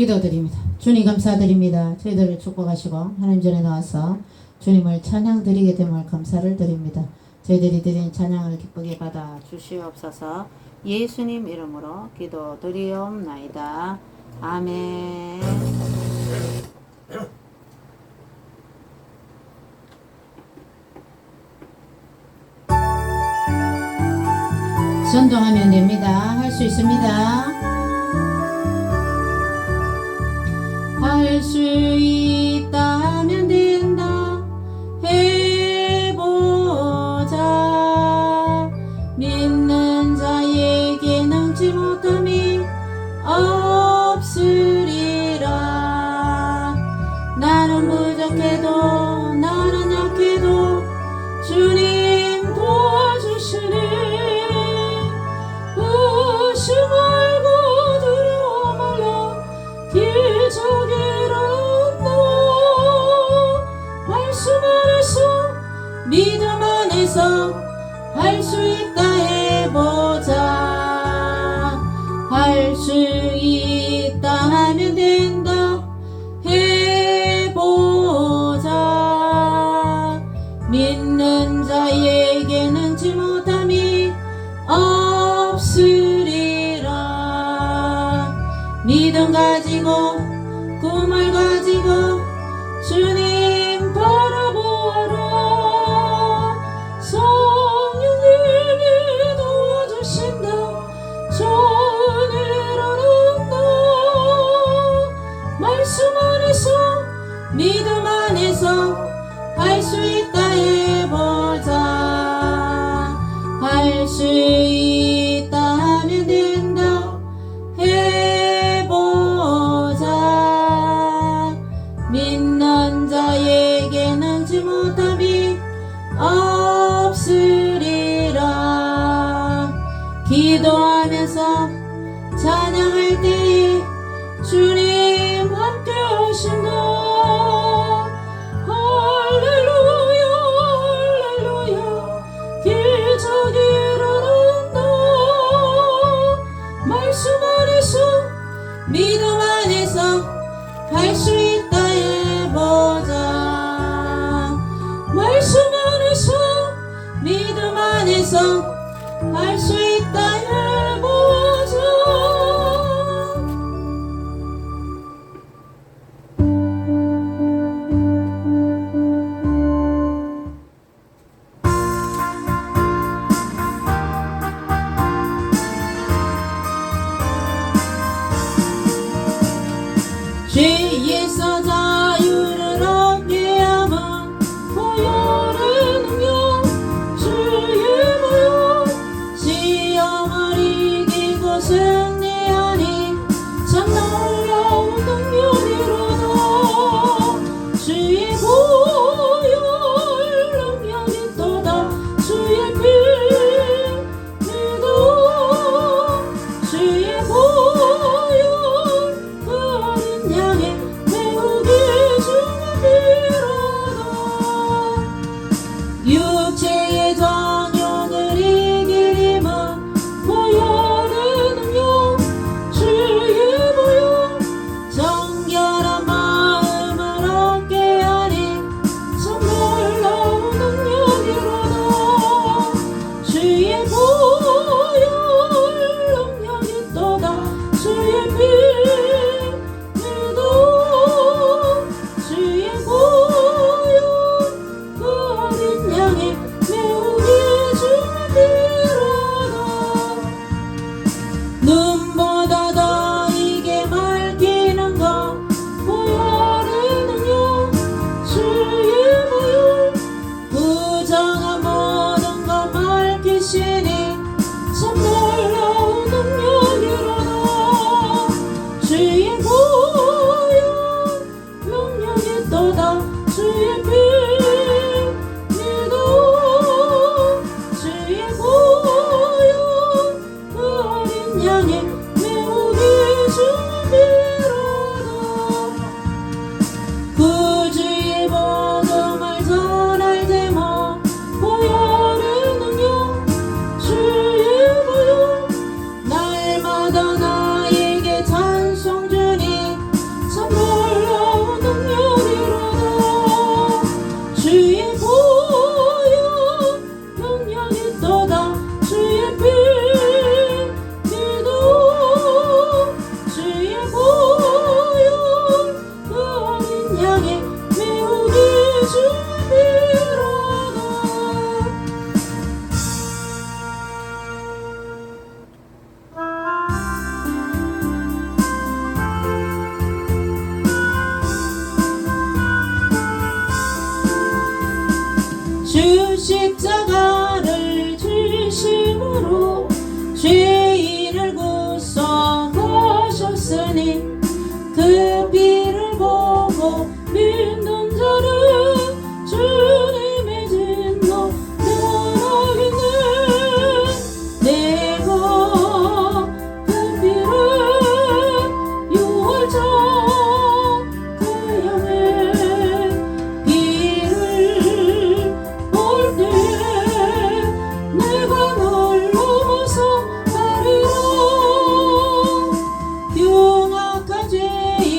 기도드립니다. 주님 감사드립니다. 저희들을 축복하시고 하나님 전에 나와서 주님을 찬양 드리게 됨을 감사를 드립니다. 저희들이 드린 찬양을 기쁘게 받아 주시옵소서. 예수님 이름으로 기도드리옵나이다. 아멘. 전동하면 됩니다. 할 수 있습니다. 할 수 있다면 된다. 해보자. 믿는 자에게 능치 못함이 없으리라. 나는 부족해도 나는 약해도 주님 도와주시니 의심 말고 두려워 말라. 기적이란다. 말씀 안에서 믿음 안에서 할 수 있다. 해보자. 할 수 있다 하면 된다. 해보자. 믿는 자에게 능치 못함이 없으리라. 믿음 가지고 꿈을 가지고 주님 바라보아라. 성령님이 도와주신다. 전이란다. 말씀 안에서 믿음 안에서 할 수 있다. 해보자. 할 수 있다 하면 된다. 해보자. 믿는 자에게 능치 못함이 없으리라. 기도하면서 찬양할 때에 주님 함께 하신다. 할렐루야 할렐루야. 기적이 일어난다. 말씀 안에서 믿음 안에서 할 수 있다. 해보자. 말씀 안에서 믿음 안에서 할 수 있다. 해보자. 죄에서 자유를 얻게 함은 보혈의 능력 주의 보혈. 시험을 이기고 승리하니 참 놀라운 능력이로다. 주의 보혈 능력이 또다. 주의 피 믿어. 주의 보혈 그 어린 양의 배우기 중에 비로다. 육체의 정욕을 이길 힘은 보혈의 능력 주의 보혈. 정결한 마음을 얻게 하니 참 놀라운 능력이로다. 주의 보혈 능력이 또다. 주의 피 믿어. 주의 보혈 그 어린 양의 배우기 중에 비로다. 눈보다 더 이게 밝히는 것 보혈의 능력 주의 보혈. 부정한 모든 것 밝히시니 참 놀라운 능력이로다. 주의 보혈 능력이 또다. 주의 피 믿어. 주의 보혈 그 어린 양의 배우기 중에 비로다. 구주의 복음을 전할 제목 보혈의 능력 주의 보혈. 날마다 나에게 찬송 주니 십자가를 지심으로 죄인을 구속하셨으니 그 피를 보고 믿는 자를 주님의 진노 면하겠네. 내가 그 피를 유월절 그 양의 피를 볼 때 내가 널 넘어서 가리라. 흉악한 죄인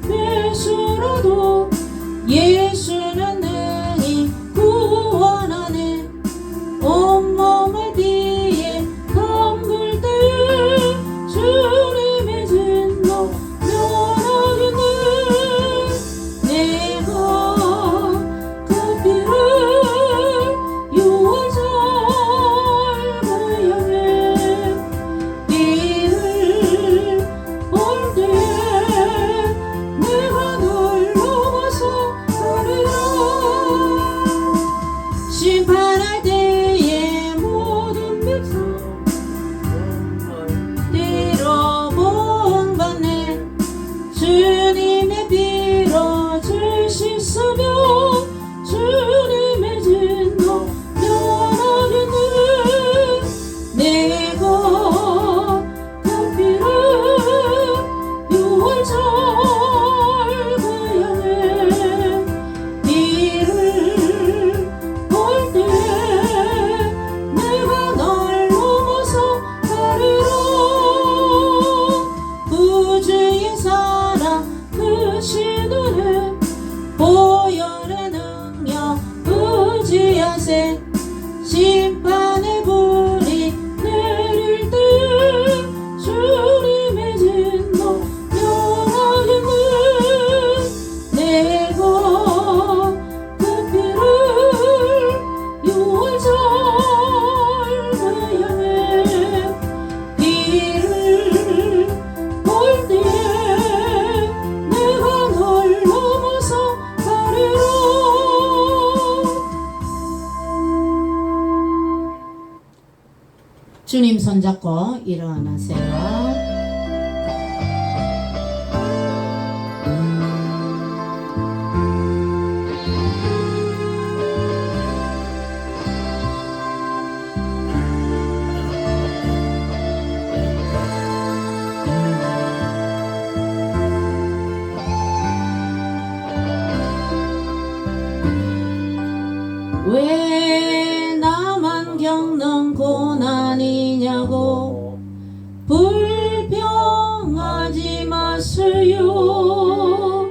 매수라도 예수는 능히 구원하네. 온몸을 피에 담글 때에 주님의 진노 면하겠네. 내가 그 피를 유월절 그 양의 피를 볼 때에 내가 널 넘어서 가리라. 심판할 때에 모든 백성 뒤로 본받네. 주님의 피로 죄 씻으며 주님의 진노 면하겠네. 내가 그 피를 유월절 그 양의 피를 볼 때에 내가 널 넘어서 가리라. 구주의 사랑 크시도는 보혈의 능력 의지하세. 심판의 불이 내릴 때에 주님의 진노 면하겠네. 내가 그 피를 유월절 그 양의 피를 볼 때에 내가 널 넘어서 가리라. 주님 손잡고 일어나세요. 왜 나만 겪는 고난이냐고 불평하지 마세요.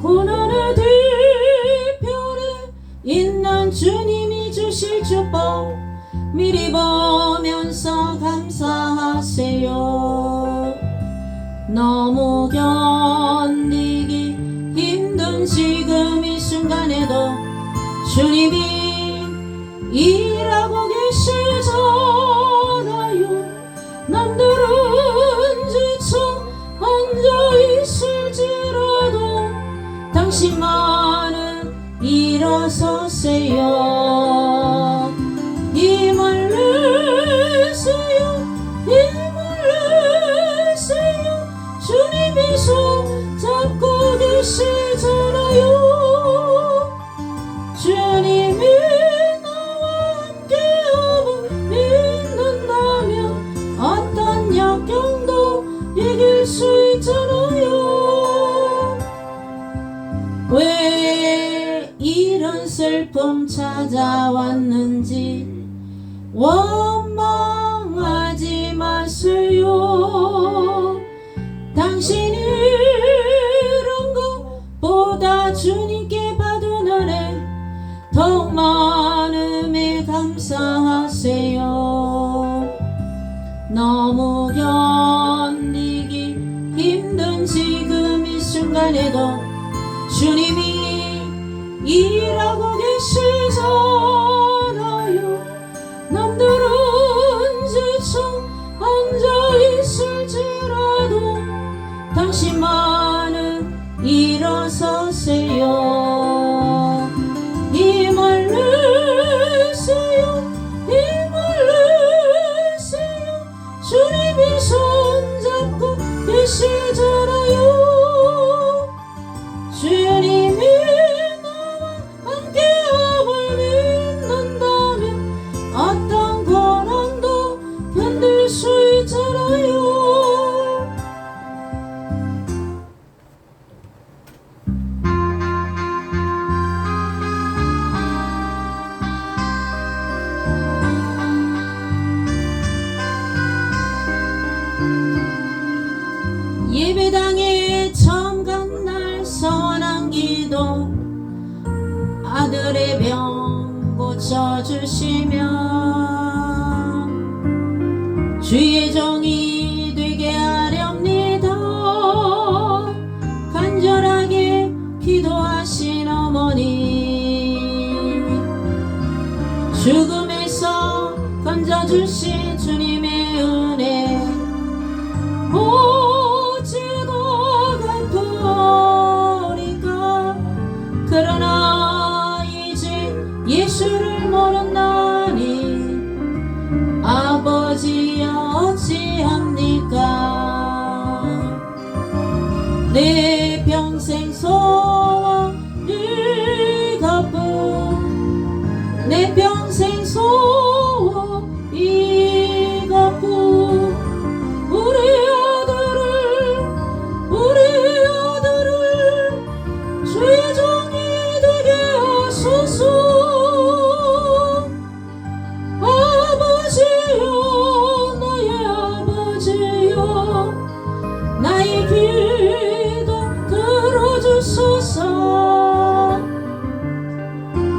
고난의 뒤편에 있는 주님이 주실 축복 미리 보면서 감사하세요. 너무 견디기 힘든 지금 이 순간에도 주님이 일하고 계시잖아요. 남들은 지쳐 앉아있을지라도 당신만은 일어서세요. 힘을 내세요. 힘을 내세요. 주님이 손 잡고 계시잖아요. 주님이 나와 함께하면 믿는다면 어떤 역경도 이길 수 있잖아요. 왜 이런 슬픔 찾아왔는지 원망하지 마세요. 당신이 이런 것보다 주님께 받은 은혜 더욱 많음에 감사하세요. 너무 견디기 힘든 지금 이 순간에도 주님이 일하고 계시잖아요. 남들은 지쳐 앉아있을지라도 당신만은 일어서세요. 힘을 내세요. 고쳐주시며 주의 종이 되게 하렵니다. 간절하게 기도하신 어머니, 죽음에서 건져주신 주님의 은혜 어찌도 갚으리까. 그러나 이제 예수를 모른다니 아버지여 어찌합니까. 내 평생 소원을 갚은 내 평생 소원 이갚고 우리 아들을 주의 종이 되게 하소서. 아버지여 나의 아버지여 나의 기도 들어주소서.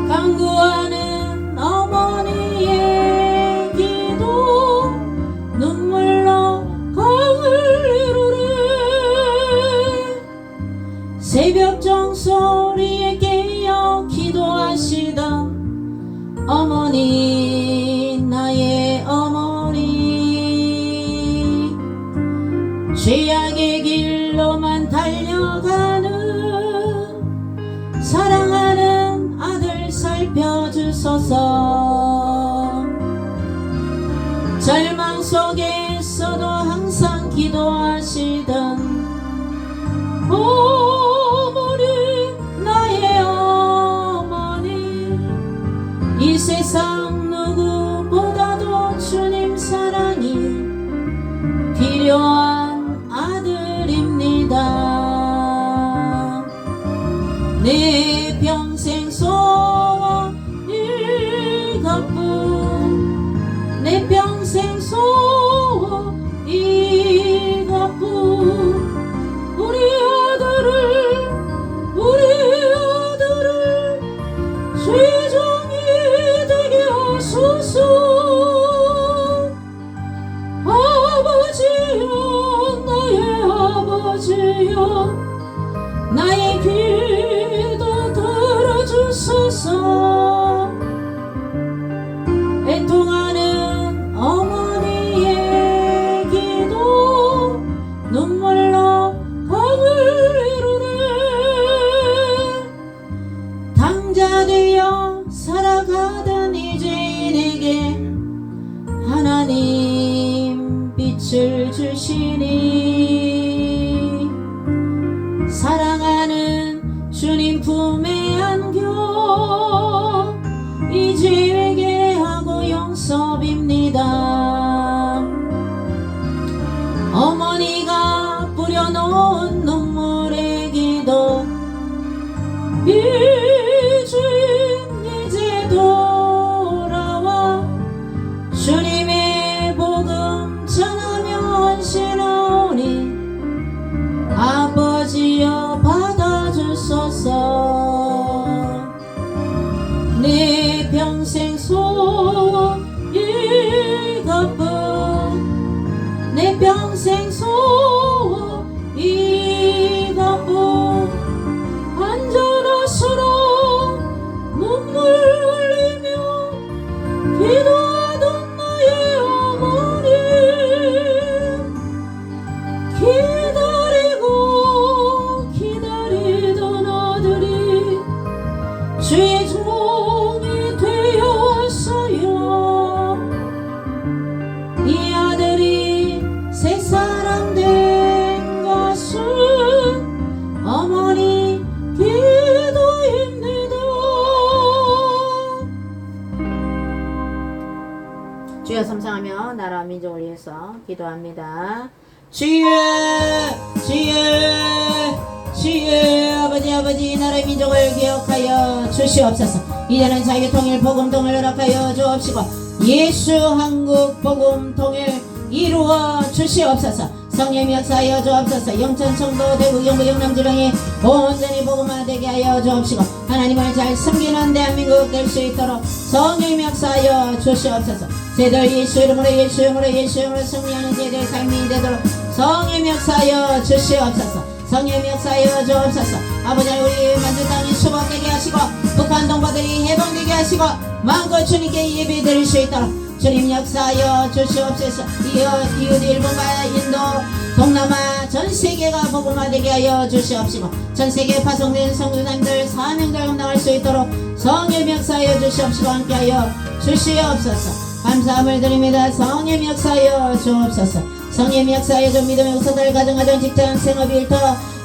간구하는 어머니의 기도 눈물로 강을 이루네. 새벽 종소리에 깨어 기도하시던 어머니, 나의 어머니, 죄악의 길로만 달려가는 사랑하는 아들 살펴주소서. 절망 속에서도 항상 기도하시던 어머니, 나의 어머니, 이 세상 누구보다도 주님 사랑이 필요한 아들입니다. 내 평생 소원을 갚은 내 평생 소원을 갚은 우리 아들을 주의 종이 되게 하소서. 아버지여 나의 아버지여 나의 기도 들어주소서. 애통하는 어머니의 기도 눈물로 강을 이루네. 당자 되어 살아가던 이제인에게 하나님 빛을 주시니 사랑하는 주님 품에 안겨 이제 회개하고 용서입니다. 어머니가 뿌려놓은 눈물의 기도 주인 이제 돌아와 주님의 복음 전하며 헌신하오니 아버지여 받아주소서. 내 평생 소원을 갚은 내 평생 소원을 갚은 안전하시라 눈물 흘리며 기도하던 나의 어머니, 기다리던 아들이 주의 종이 되었어요. 이 아들이 새 사람 된 것은 어머니 기도입니다. 주여 삼상하며 나라와 민족을 위해서 기도합니다. 주여 아버지 나라의 민족을 기억하여 주시옵소서. 이제는 자기 통일 복음 통일 허락하여 주옵시고 예수 한국 복음 통일 이루어 주시옵소서. 성령님 역사하여 주옵소서. 영천 청도 대구 경북 영남 지방이 온전히 복음화 되게 하여 주옵시고 하나님을 잘 섬기는 대한민국 될 수 있도록 성령님 역사하여 주시옵소서. 저희들 예수 이름으로 예수 이름으로 예수 이름으로 승리하는 저희들의 삶이 되도록 성령님 역사하여 주시옵소서. 성령님 역사하여 주옵소서. 아버지 우리 만주 땅이 수복되게 하시고 북한 동포들이 해방되게 하시고 마음껏 주님께 예배 드릴 수 있도록 주님 역사하여 주시옵소서. 이웃 일본과 인도 동남아 전 세계가 복음화되게 하여 주시옵시고 전 세계에 파송된 성도님들 사명을 감당할 수 있도록 성령 역사하여 주시옵시고 함께하여 주시옵소서. 감사함을 드립니다. 성령 역사하여 주옵소서. 성령 역사하여 주 믿음의 역사들 가정가정 직장 생업 일터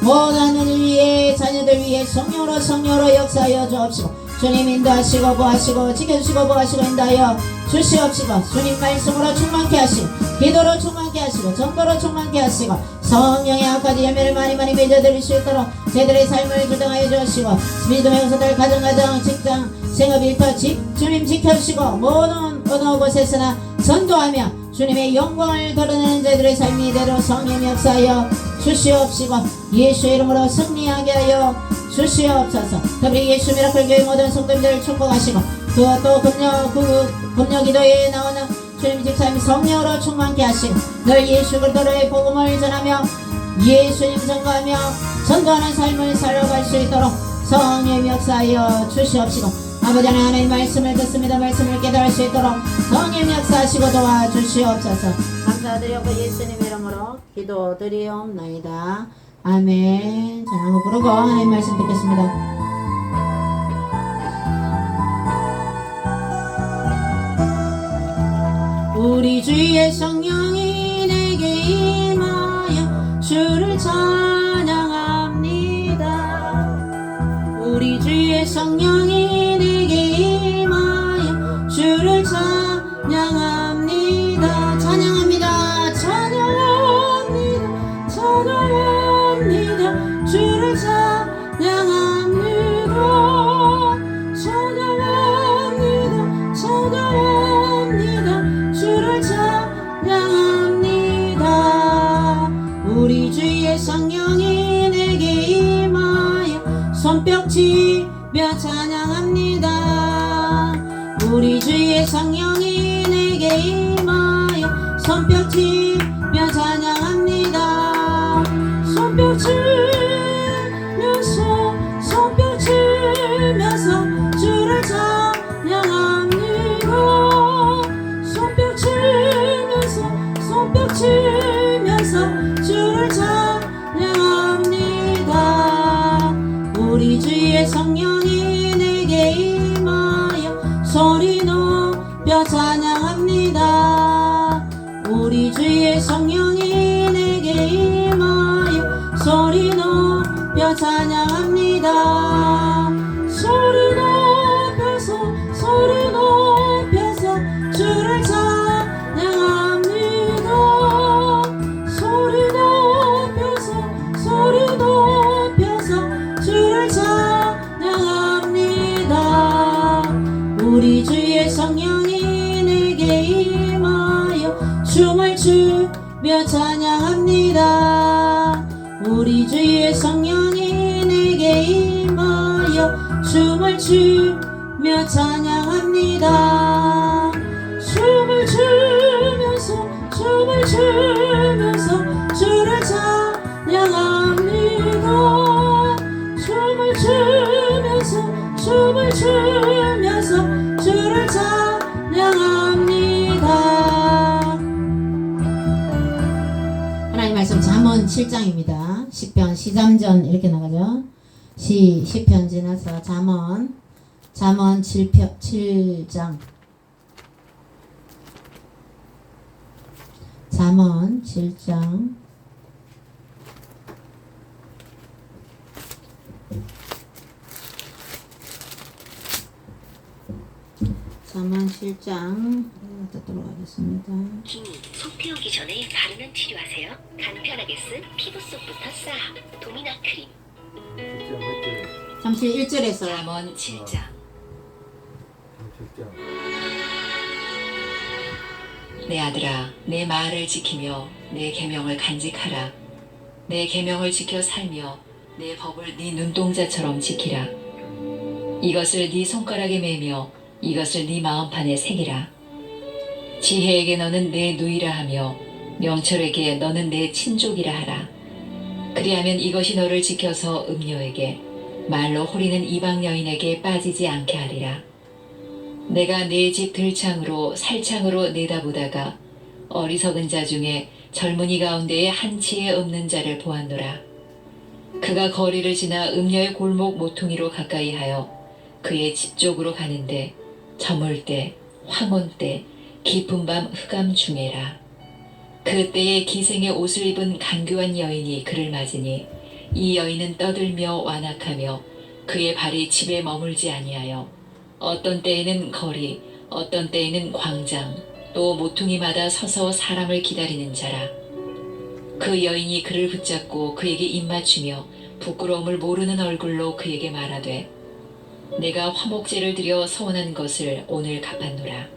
모든 하늘을 위해 자녀들 위해 성령으로 역사하여 주옵시고 주님 인도하시고 보하시고 지켜주시고 보하시고 인도하여 주시옵시고 주님 말씀으로 충만케 하시고 기도로 충만케 하시고 전도로 충만케 하시고 성령의 아까지 열매를 많이 맺어드릴 수 있도록 저희들의 삶을 주장하여 주시고 믿음의 역사들 가정가정 직장 생업 일터 주님 지켜주시고 모든 어느 곳에서나 전도하며 주님의 영광을 드러내는 저희들의 삶이 되도록 성령 역사하여 주시옵시고 예수 이름으로 승리하게 하여 주시옵소서. 특별히 예수 미라클 교회 모든 성도님들을 축복하시고 또 금요 기도에 나오는 주님 집사님 성령으로 충만케 하시고 늘 예수 그리스도의 복음을 전하며 예수님 전가하며 전도하는 삶을 살아갈 수 있도록 성령 역사하여 주시옵시고 아버지 하나님 말씀을 듣습니다. 말씀을 깨달을 수 있도록 성령 역사하시고 도와주시옵소서. 감사드리고 예수님 이름으로 기도드리옵나이다. 아멘. 찬양을 부르고 하나님 말씀 듣겠습니다. 우리 주의 성령이 내게 임하여 주를 찬양합니다. 우리 주의 성령이 내게 임하여 주를 찬양합니다. 찬양합니다. 찬양합니다. 찬양합니다. 주를 찬양합니다. 찬양합니다. 찬양합니다. 주를 찬양합니다. 우리 주의 성령이 내게 임하여 손뼉치며 찬양합니다. 우리 주의 성령이 내게 임하여 손뼉치며 찬양합니다. 손뼉치면서 주를 찬양합니다. 손뼉치면서 주를 찬양합니다. 우리 주의 성령이 내게 임하여 소리 높여 찬양합니다. 우리 주의 성령이 내게 임하여 소리 높여 찬양합니다. 소리 높여서 주를 찬양합니다. 소리 높여서 주를 찬양합니다. 우리 주의 성령이 내게 임하여 춤을 추며 찬양합니다. 우리 주의 성령이 내게 임하여 춤을 추며 찬양합니다. 춤을 추면서 주를 찬양합니다. 춤을 추면서 주를 찬양합니다. 하나님 말씀 잠언 7장입니다. 시편 시잠전 이렇게 나가죠. 시편 지나서 잠언 7장 잠언 7장 잠언 7장 듣도록 하겠습니다. 기미, 속 태우기 전에 바르면 치료하세요. 간편하게 쓴 피부 속부터 싹 도미나 크림. 잠시 1절에서 잠언 7장. 내 아들아, 내 마을을 지키며 내 계명을 간직하라. 내 계명을 지켜 살며 내 법을 네 눈동자처럼 지키라. 이것을 네 손가락에 매며 이것을 네 마음판에 새기라. 지혜에게 너는 내 누이라 하며 명철에게 너는 내 친족이라 하라. 그리하면 이것이 너를 지켜서 음녀에게 말로 호리는 이방 여인에게 빠지지 않게 하리라. 내가 내 집 들창으로 살창으로 내다보다가 어리석은 자 중에 젊은이 가운데에 한치에 없는 자를 보았노라. 그가 거리를 지나 음녀의 골목 모퉁이로 가까이 하여 그의 집 쪽으로 가는데 저물 때 황혼 때 깊은 밤 흑암 중에라. 그때에 기생의 옷을 입은 간교한 여인이 그를 맞으니 이 여인은 떠들며 완악하며 그의 발이 집에 머물지 아니하여 어떤 때에는 거리 어떤 때에는 광장 또 모퉁이마다 서서 사람을 기다리는 자라. 그 여인이 그를 붙잡고 그에게 입맞추며 부끄러움을 모르는 얼굴로 그에게 말하되 내가 화목제를 드려 서원한 것을 오늘 갚았노라.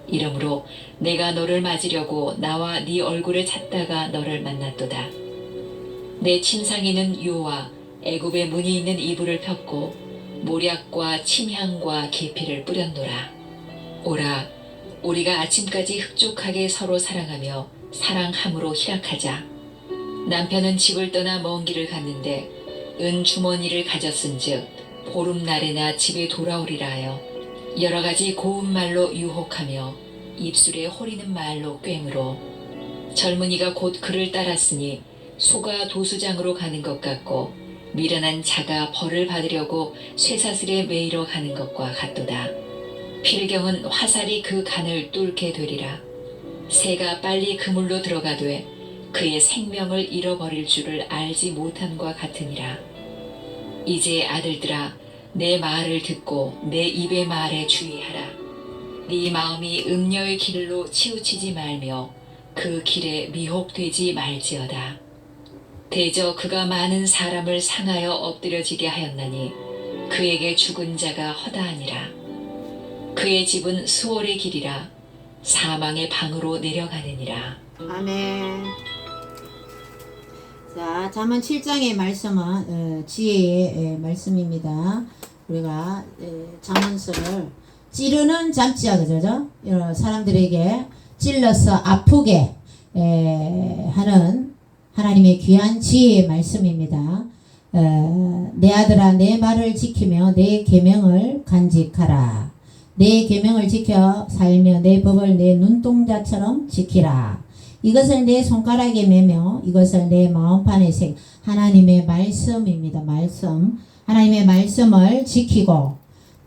이러므로 내가 너를 맞으려고 나와 네 얼굴을 찾다가 너를 만났도다. 내 침상에는 유와 애굽의 문이 있는 이불을 폈고 모략과 침향과 계피를 뿌렸노라. 오라, 우리가 아침까지 흡족하게 서로 사랑하며 사랑함으로 희락하자. 남편은 집을 떠나 먼 길을 갔는데 은 주머니를 가졌은즉 보름날에나 집에 돌아오리라 하여 여러 가지 고운 말로 유혹하며 입술에 호리는 말로 꿰므로 젊은이가 곧 그를 따랐으니 소가 도수장으로 가는 것 같고 미련한 자가 벌을 받으려고 쇠사슬에 매이러 가는 것과 같도다. 필경은 화살이 그 간을 뚫게 되리라. 새가 빨리 그물로 들어가되 그의 생명을 잃어버릴 줄을 알지 못함과 같으니라. 이제 아들들아, 내 말을 듣고 내 입의 말에 주의하라. 네 마음이 음녀의 길로 치우치지 말며 그 길에 미혹되지 말지어다. 대저 그가 많은 사람을 상하여 엎드려지게 하였나니 그에게 죽은 자가 허다하니라. 그의 집은 수월의 길이라 사망의 방으로 내려가느니라. 아멘. 자, 잠언 7장의 말씀은 지혜의 말씀입니다. 우리가 잠언서를 찌르는 잠자가 그죠? 사람들에게 찔러서 아프게 하는 하나님의 귀한 지혜의 말씀입니다. 내 아들아, 내 말을 지키며 내 계명을 간직하라. 내 계명을 지켜 살며 내 법을 내 눈동자처럼 지키라. 이것을 내 손가락에 매며 이것을 내 마음판에 새 하나님의 말씀입니다. 말씀. 하나님의 말씀을 지키고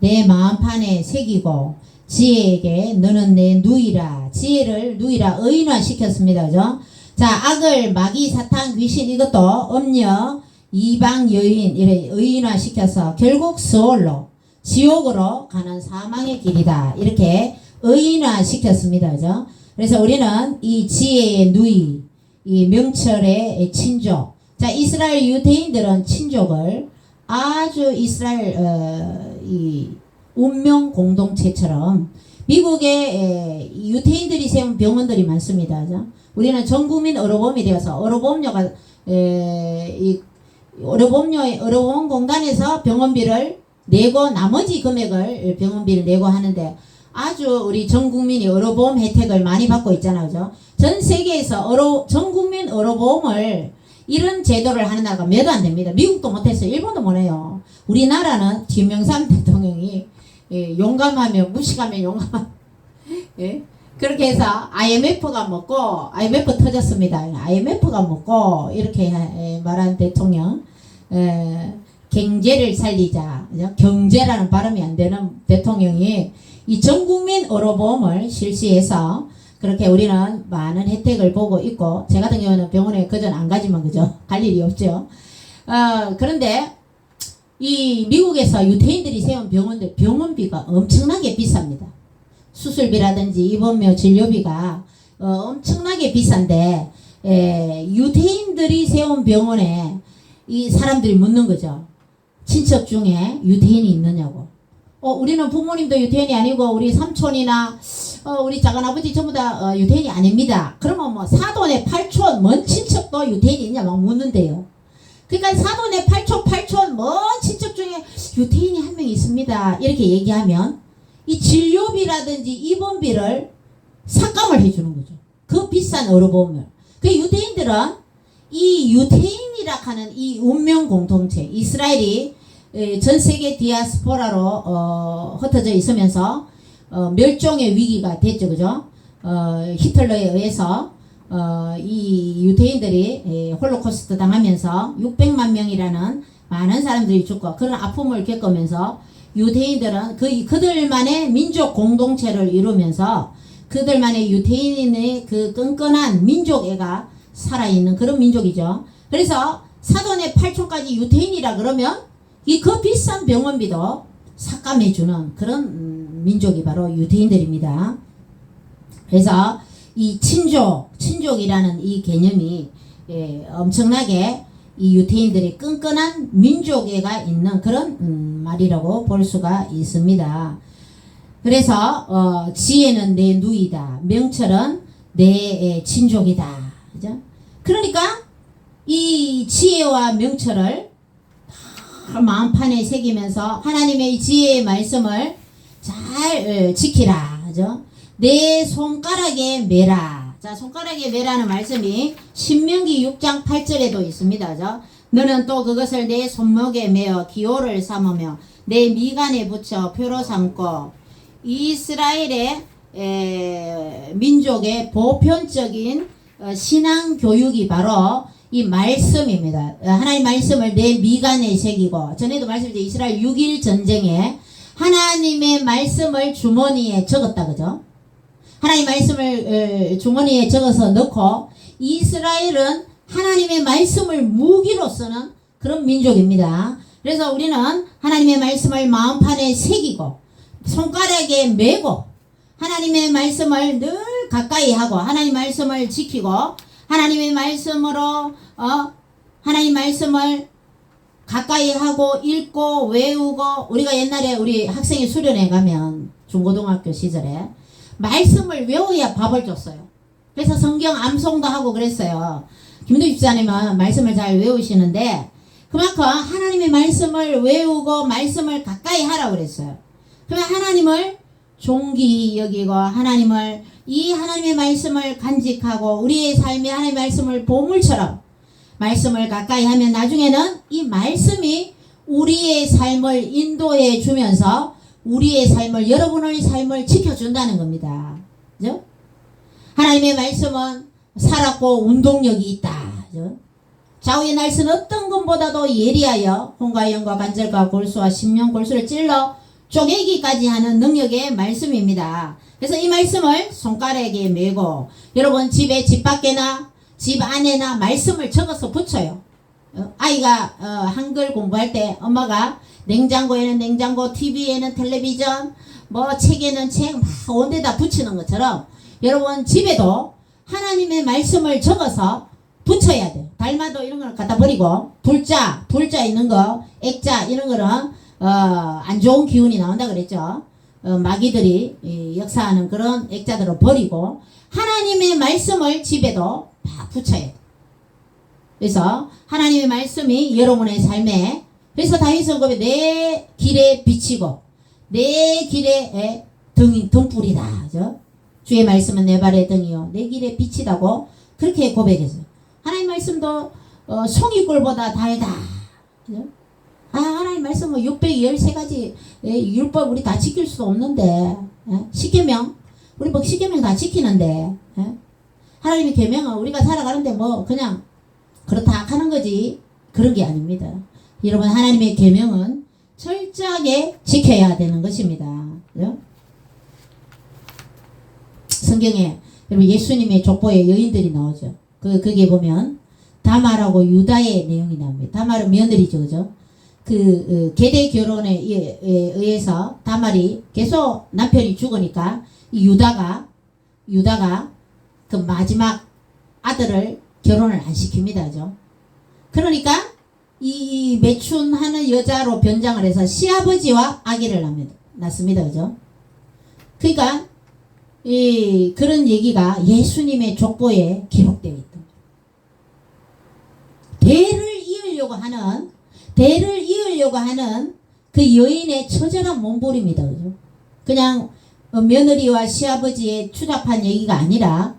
내 마음판에 새기고 지혜에게 너는 내 누이라. 지혜를 누이라 의인화 시켰습니다. 그죠? 자, 악을 마귀 사탄 귀신 이것도 음녀 이방 여인 이래 의인화 시켜서 결국 스올로 지옥으로 가는 사망의 길이다. 이렇게 의인화 시켰습니다. 그죠? 그래서 우리는 이 지혜의 누이, 이 명철의 친족. 자, 이스라엘 유대인들은 친족을 아주 이스라엘 이 운명 공동체처럼 미국에 유대인들이 세운 병원들이 많습니다. 그죠? 우리는 전국민 의료보험이 되어서 의료보험료가 이 의료보험 공단에서 병원비를 내고 나머지 금액을 병원비를 내고 하는데 아주 우리 전 국민이 의료보험 혜택을 많이 받고 있잖아요. 그죠? 전 세계에서 전 국민 의료보험을 이런 제도를 하는 나라가 몇도 안 됩니다. 미국도 못했어요. 일본도 못해요. 우리나라는 김영삼 대통령이 용감하면 무식하면 용감 예? 그렇게 해서 IMF가 먹고 IMF 터졌습니다. IMF가 먹고 이렇게 말한 대통령 경제를 살리자 경제라는 발음이 안 되는 대통령이 이 전국민 의료보험을 실시해서 그렇게 우리는 많은 혜택을 보고 있고 제 같은 경우는 병원에 그전 안 가지만 그죠? 갈 일이 없죠. 그런데 이 미국에서 유태인들이 세운 병원들 병원비가 엄청나게 비쌉니다. 수술비라든지 입원료 진료비가 엄청나게 비싼데 유태인들이 세운 병원에 이 사람들이 묻는 거죠. 친척 중에 유태인이 있느냐고. 우리는 부모님도 유태인이 아니고 우리 삼촌이나 우리 작은아버지 전부 다 유태인이 아닙니다. 그러면 뭐 사돈의 팔촌 먼 친척도 유태인이 있냐 막 묻는데요. 그러니까 사돈의 팔촌 먼 친척 중에 유태인이 한 명 있습니다. 이렇게 얘기하면 이 진료비라든지 입원비를 삭감을 해주는 거죠. 그 비싼 의료보험을. 그 유대인들은 이 유태인이라 하는 이 운명 공동체, 이스라엘이 전 세계 디아스포라로 흩어져 있으면서 멸종의 위기가 됐죠, 그죠? 히틀러에 의해서 이 유태인들이 홀로코스트 당하면서 600만 명이라는 많은 사람들이 죽고 그런 아픔을 겪으면서 유대인들은 그들만의 민족 공동체를 이루면서 그들만의 유태인의 그 끈끈한 민족애가 살아있는 그런 민족이죠. 그래서 사돈의 팔촌까지 유태인이라 그러면 이 그 비싼 병원비도 삭감해주는 그런 민족이 바로 유태인들입니다. 그래서 이 친족이라는 이 개념이 엄청나게 이 유태인들의 끈끈한 민족애가 있는 그런 말이라고 볼 수가 있습니다. 그래서 지혜는 내 누이다. 명철은 내 친족이다. 그죠? 그러니까 이 지혜와 명철을 마음판에 새기면서 하나님의 지혜의 말씀을 잘 지키라. 그죠? 내 손가락에 매라. 자, 손가락에 매라는 말씀이 신명기 6장 8절에도 있습니다. 그죠? 너는 또 그것을 내 손목에 매어 기호를 삼으며 내 미간에 붙여 표로 삼고 이스라엘의 민족의 보편적인 신앙 교육이 바로 이 말씀입니다. 하나님 말씀을 내 미간에 새기고 전에도 말씀드렸죠. 이스라엘 6.1 전쟁에 하나님의 말씀을 주머니에 적었다. 그죠? 하나님 말씀을 주머니에 적어서 넣고 이스라엘은 하나님의 말씀을 무기로 쓰는 그런 민족입니다. 그래서 우리는 하나님의 말씀을 마음판에 새기고 손가락에 메고 하나님의 말씀을 늘 가까이 하고 하나님 말씀을 지키고 하나님의 말씀으로 하나님 말씀을 가까이 하고 읽고 외우고 우리가 옛날에 우리 학생이 수련회 가면 중고등학교 시절에 말씀을 외워야 밥을 줬어요. 그래서 성경 암송도 하고 그랬어요. 김도희 집사님은 말씀을 잘 외우시는데 그만큼 하나님의 말씀을 외우고 말씀을 가까이 하라고 그랬어요. 그러면 하나님을 존귀 여기고 이 하나님의 말씀을 간직하고 우리의 삶에 하나님의 말씀을 보물처럼 말씀을 가까이 하면 나중에는 이 말씀이 우리의 삶을 인도해 주면서 우리의 삶을 여러분의 삶을 지켜준다는 겁니다. 그죠? 하나님의 말씀은 살았고 운동력이 있다. 그죠? 좌우의 날선 어떤 것보다도 예리하여 혼과 영과 관절과 골수와 심령 골수를 찔러 쪼개기까지 하는 능력의 말씀입니다. 그래서 이 말씀을 손가락에 메고 여러분 집에 집 밖에나 집 안에나 말씀을 적어서 붙여요. 아이가 한글 공부할 때 엄마가 냉장고에는 냉장고, TV에는 텔레비전, 뭐 책에는 책 막 온데다 붙이는 것처럼 여러분 집에도 하나님의 말씀을 적어서 붙여야 돼요. 달마도 이런 걸 갖다 버리고 불자 있는 거, 액자 이런 거는 안 좋은 기운이 나온다 그랬죠. 마귀들이 역사하는 그런 액자들을 버리고 하나님의 말씀을 집에도 다 붙여야 돼. 그래서 하나님의 말씀이 여러분의 삶에 그래서 다윗은 내 길에 비치고 내 길에 등불이다. 그죠? 주의 말씀은 내 발의 등이요 내 길에 비치다고 그렇게 고백했어요. 하나님 말씀도 송이꿀보다 달다. 그죠? 하나님 말씀 뭐 613가지 율법 우리 다 지킬 수도 없는데 십계명 우리 뭐 십계명 다 지키는데 하나님의 계명은 우리가 살아가는데 뭐 그냥 그렇다 하는 거지 그런 게 아닙니다. 여러분 하나님의 계명은 철저하게 지켜야 되는 것입니다. 그죠? 성경에 여러분 예수님의 족보에 여인들이 나오죠. 거기에 보면 다말하고 유다의 내용이 나옵니다. 다말은 며느리죠. 그죠? 계대 결혼에 의해서 다말이 계속 남편이 죽으니까 이 유다가 그 마지막 아들을 결혼을 안 시킵니다. 그죠? 그러니까 이 매춘하는 여자로 변장을 해서 시아버지와 아기를 낳습니다. 났습니다. 그죠? 그러니까 그런 얘기가 예수님의 족보에 기록되어 있다. 대를 이으려고 하는 그 여인의 처절한 몸부림이다. 그죠? 그냥 며느리와 시아버지의 추잡한 얘기가 아니라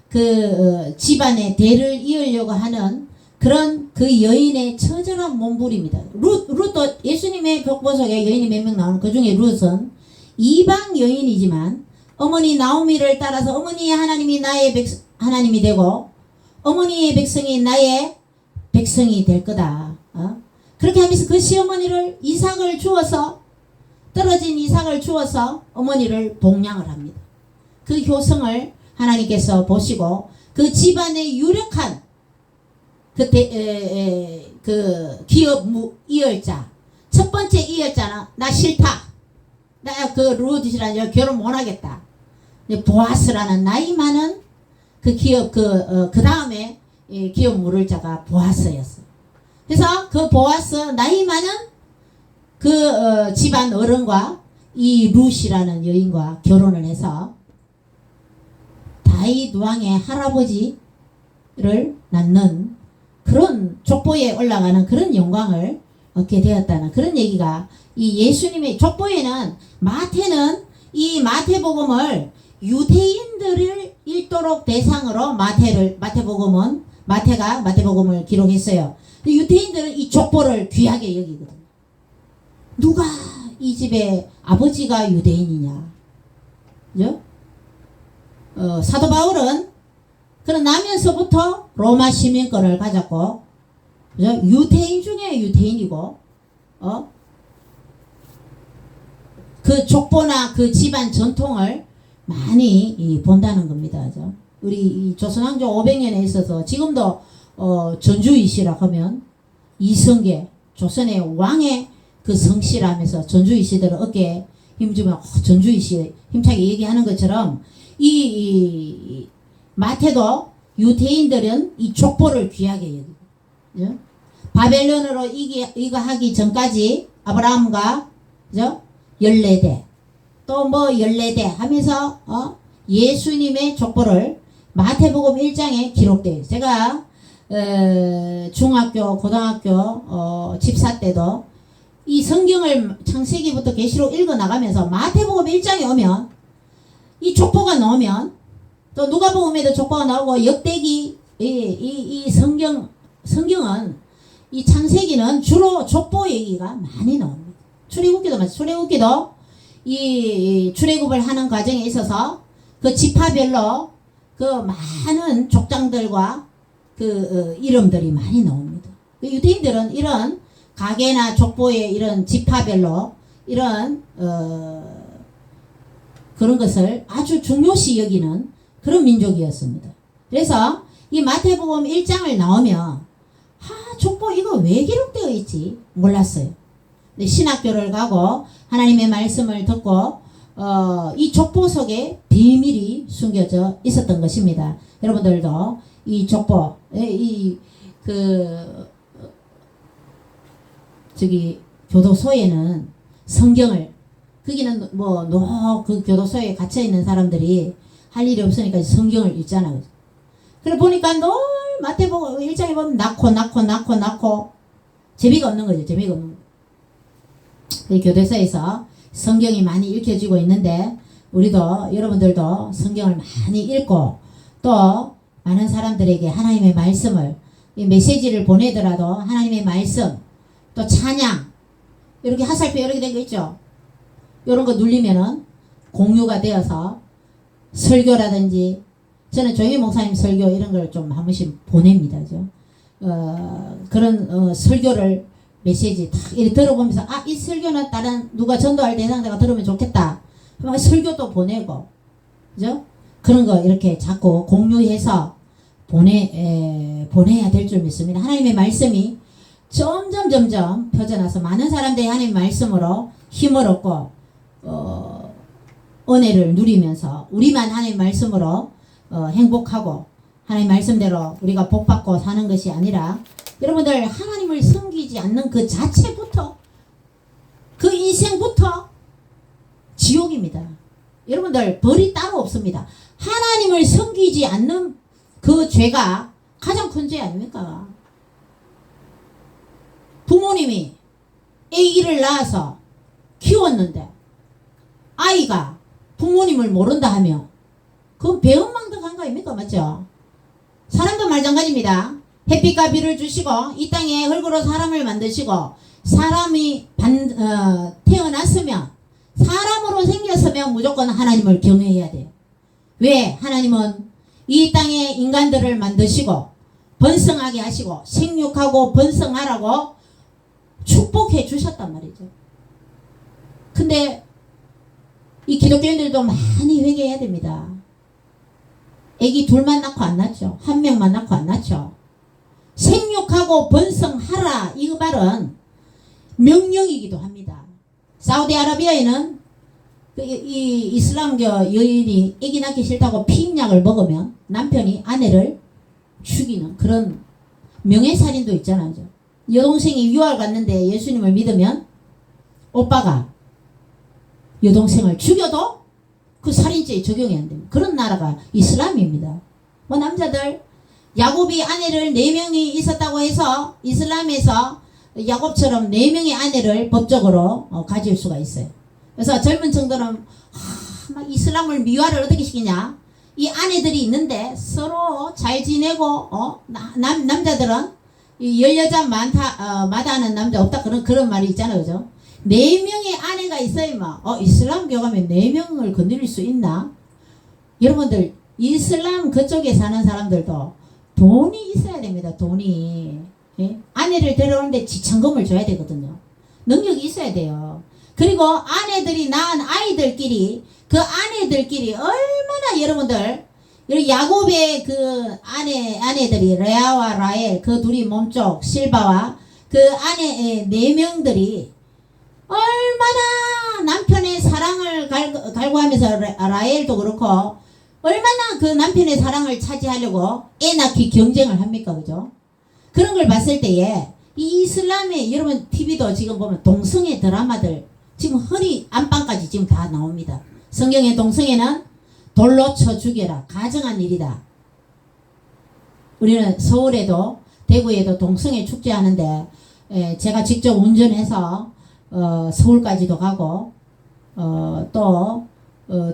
그 집안의 대를 이으려고 하는 그런 그 여인의 처절한 몸부림이다. 룻도 예수님의 족보 속에 여인이 몇 명 나오는 그 중에 룻은 이방 여인이지만 어머니 나오미를 따라서 어머니 하나님이 나의 하나님이 되고 어머니의 백성이 나의 백성이 될 거다. 그렇게 하면서 그 시어머니를 이삭을 주어서 떨어진 이삭을 주어서 어머니를 봉양을 합니다. 그 효성을 하나님께서 보시고 그 집안의 유력한 그 기업 이열자 첫 번째 이열자는 나 싫다. 나 그 루디시랑 결혼 못하겠다. 보아스라는 나이 많은 그 기업 그 다음에 기업 물을 자가 보아스였어. 그래서 그 보아스 나이 많은 그 집안 어른과 이 룻이라는 여인과 결혼을 해서 다윗 왕의 할아버지를 낳는 그런 족보에 올라가는 그런 영광을 얻게 되었다는 그런 얘기가 이 예수님의 족보에는 마태는 이 마태복음을 유대인들을 일도록 대상으로 마태가 마태복음을 기록했어요. 유대인들은 이 족보를 귀하게 여기거든요. 누가 이 집의 아버지가 유대인이냐? 그죠? 사도 바울은 그런 나면서부터 로마 시민권을 가졌고, 그죠? 유대인 중에 유대인이고, 그 족보나 그 집안 전통을 많이 본다는 겁니다. 그죠? 우리 이 조선왕조 500년에 있어서 지금도 전주이시라 하면 이성계 조선의 왕의 그 성씨라면서 전주이시들을 어깨에 힘주면 전주이시 힘차게 얘기하는 것처럼 이 마태도 유대인들은 이 족보를 귀하게 여기고 바벨론으로 이거 하기 전까지 아브라함과 그죠? 14대 또 뭐 14대 하면서 예수님의 족보를 마태복음 1장에 기록돼요. 제가 중학교 고등학교 집사 때도 이 성경을 창세기부터 계시록 읽어 나가면서 마태복음 1장에 오면 이 족보가 나오면 또 누가복음에도 족보가 나오고 역대기 이 성경은 이 창세기는 주로 족보 얘기가 많이 나옵니다. 출애굽기도 마찬가지. 출애굽기도 이 출애굽을 하는 과정에 있어서 그 지파별로 그 많은 족장들과 그 이름들이 많이 나옵니다. 유대인들은 이런 가계나 족보의 이런 지파별로 이런 그런 것을 아주 중요시 여기는 그런 민족이었습니다. 그래서 이 마태복음 1장을 나오면 족보 이거 왜 기록되어 있지 몰랐어요. 근데 신학교를 가고 하나님의 말씀을 듣고 이 족보 속에 비밀이 숨겨져 있었던 것입니다. 여러분들도 이 족보 교도소에는 성경을 거기는 그 교도소에 갇혀 있는 사람들이 할 일이 없으니까 성경을 읽잖아요. 그래 보니까 늘 마태복음 1장에 보면 낳고 재미가 없는 거죠. 재미가 없는 거. 교도소에서 성경이 많이 읽혀지고 있는데 우리도 여러분들도 성경을 많이 읽고 또 많은 사람들에게 하나님의 말씀을 이 메시지를 보내더라도 하나님의 말씀 또 찬양 이렇게 화살표 이렇게 된 거 있죠. 이런 거 눌리면은 공유가 되어서 설교라든지 저는 조용히 목사님 설교 이런 걸 좀 한 번씩 보냅니다. 그런 설교를 메시지 딱 이렇게 들어보면서 이 설교는 다른 누가 전도할 대상자가 들으면 좋겠다. 설교도 보내고 그죠? 그런 거 이렇게 자꾸 공유해서 보내야 될 줄 믿습니다. 하나님의 말씀이 점점 펴져나서 많은 사람들이 하나님의 말씀으로 힘을 얻고 은혜를 누리면서 우리만 하나님의 말씀으로 행복하고 하나님 말씀대로 우리가 복받고 사는 것이 아니라 여러분들 하나님을 섬기지 않는 그 자체부터 그 인생부터 지옥입니다. 여러분들 벌이 따로 없습니다. 하나님을 섬기지 않는 그 죄가 가장 큰 죄 아닙니까? 부모님이 아기를 낳아서 키웠는데 아이가 부모님을 모른다 하면 그건 배은망덕한 거 아닙니까? 맞죠? 사람도 마찬가지입니다. 햇빛과 비를 주시고 이 땅에 흙으로 사람을 만드시고 사람이 태어났으면 사람으로 생겼으면 무조건 하나님을 경외해야 돼요. 왜? 하나님은 이 땅에 인간들을 만드시고 번성하게 하시고 생육하고 번성하라고 축복해 주셨단 말이죠. 근데 이 기독교인들도 많이 회개해야 됩니다. 애기 둘만 낳고 안 낳죠. 한 명만 낳고 안 낳죠. 생육하고 번성하라 이 말은 명령이기도 합니다. 사우디아라비아에는 이 이슬람교 여인이 애기 낳기 싫다고 피임약을 먹으면 남편이 아내를 죽이는 그런 명예살인도 있잖아요. 여동생이 유학을 갔는데 예수님을 믿으면 오빠가 여동생을 죽여도 그 살인죄에 적용이 안 됩니다. 그런 나라가 이슬람입니다. 뭐 남자들 야곱이 아내를 4명이 있었다고 해서 이슬람에서 야곱처럼 4명의 아내를 법적으로 가질 수가 있어요. 그래서 젊은 층들은 막 이슬람을 미화를 어떻게 시키냐. 이 아내들이 있는데 서로 잘 지내고 남자들은 열여자 마다하는 남자 없다 그런 말이 있잖아요. 그죠? 4명의 아내가 있어야만 이슬람교 가면 4명을 건드릴 수 있나? 여러분들 이슬람 그쪽에 사는 사람들도 돈이 있어야 됩니다. 돈이. 예? 아내를 데려오는데 지참금을 줘야 되거든요. 능력이 있어야 돼요. 그리고 아내들이 낳은 아이들끼리 그 아내들끼리 얼마나 여러분들 야곱의 그 아내들이 레아와 라헬 그 둘이 몸쪽 실바와 그 아내 4명들이 얼마나 남편의 사랑을 갈구하면서 라헬도 그렇고 얼마나 그 남편의 사랑을 차지하려고 애 낳기 경쟁을 합니까? 그죠? 그런 걸 봤을 때에 이 이슬람의 여러분 TV도 지금 보면 동성애 드라마들 지금 허리 안방까지 지금 다 나옵니다. 성경의 동성애는 돌로 쳐 죽여라. 가정한 일이다. 우리는 서울에도 대구에도 동성애 축제하는데 제가 직접 운전해서 서울까지도 가고 또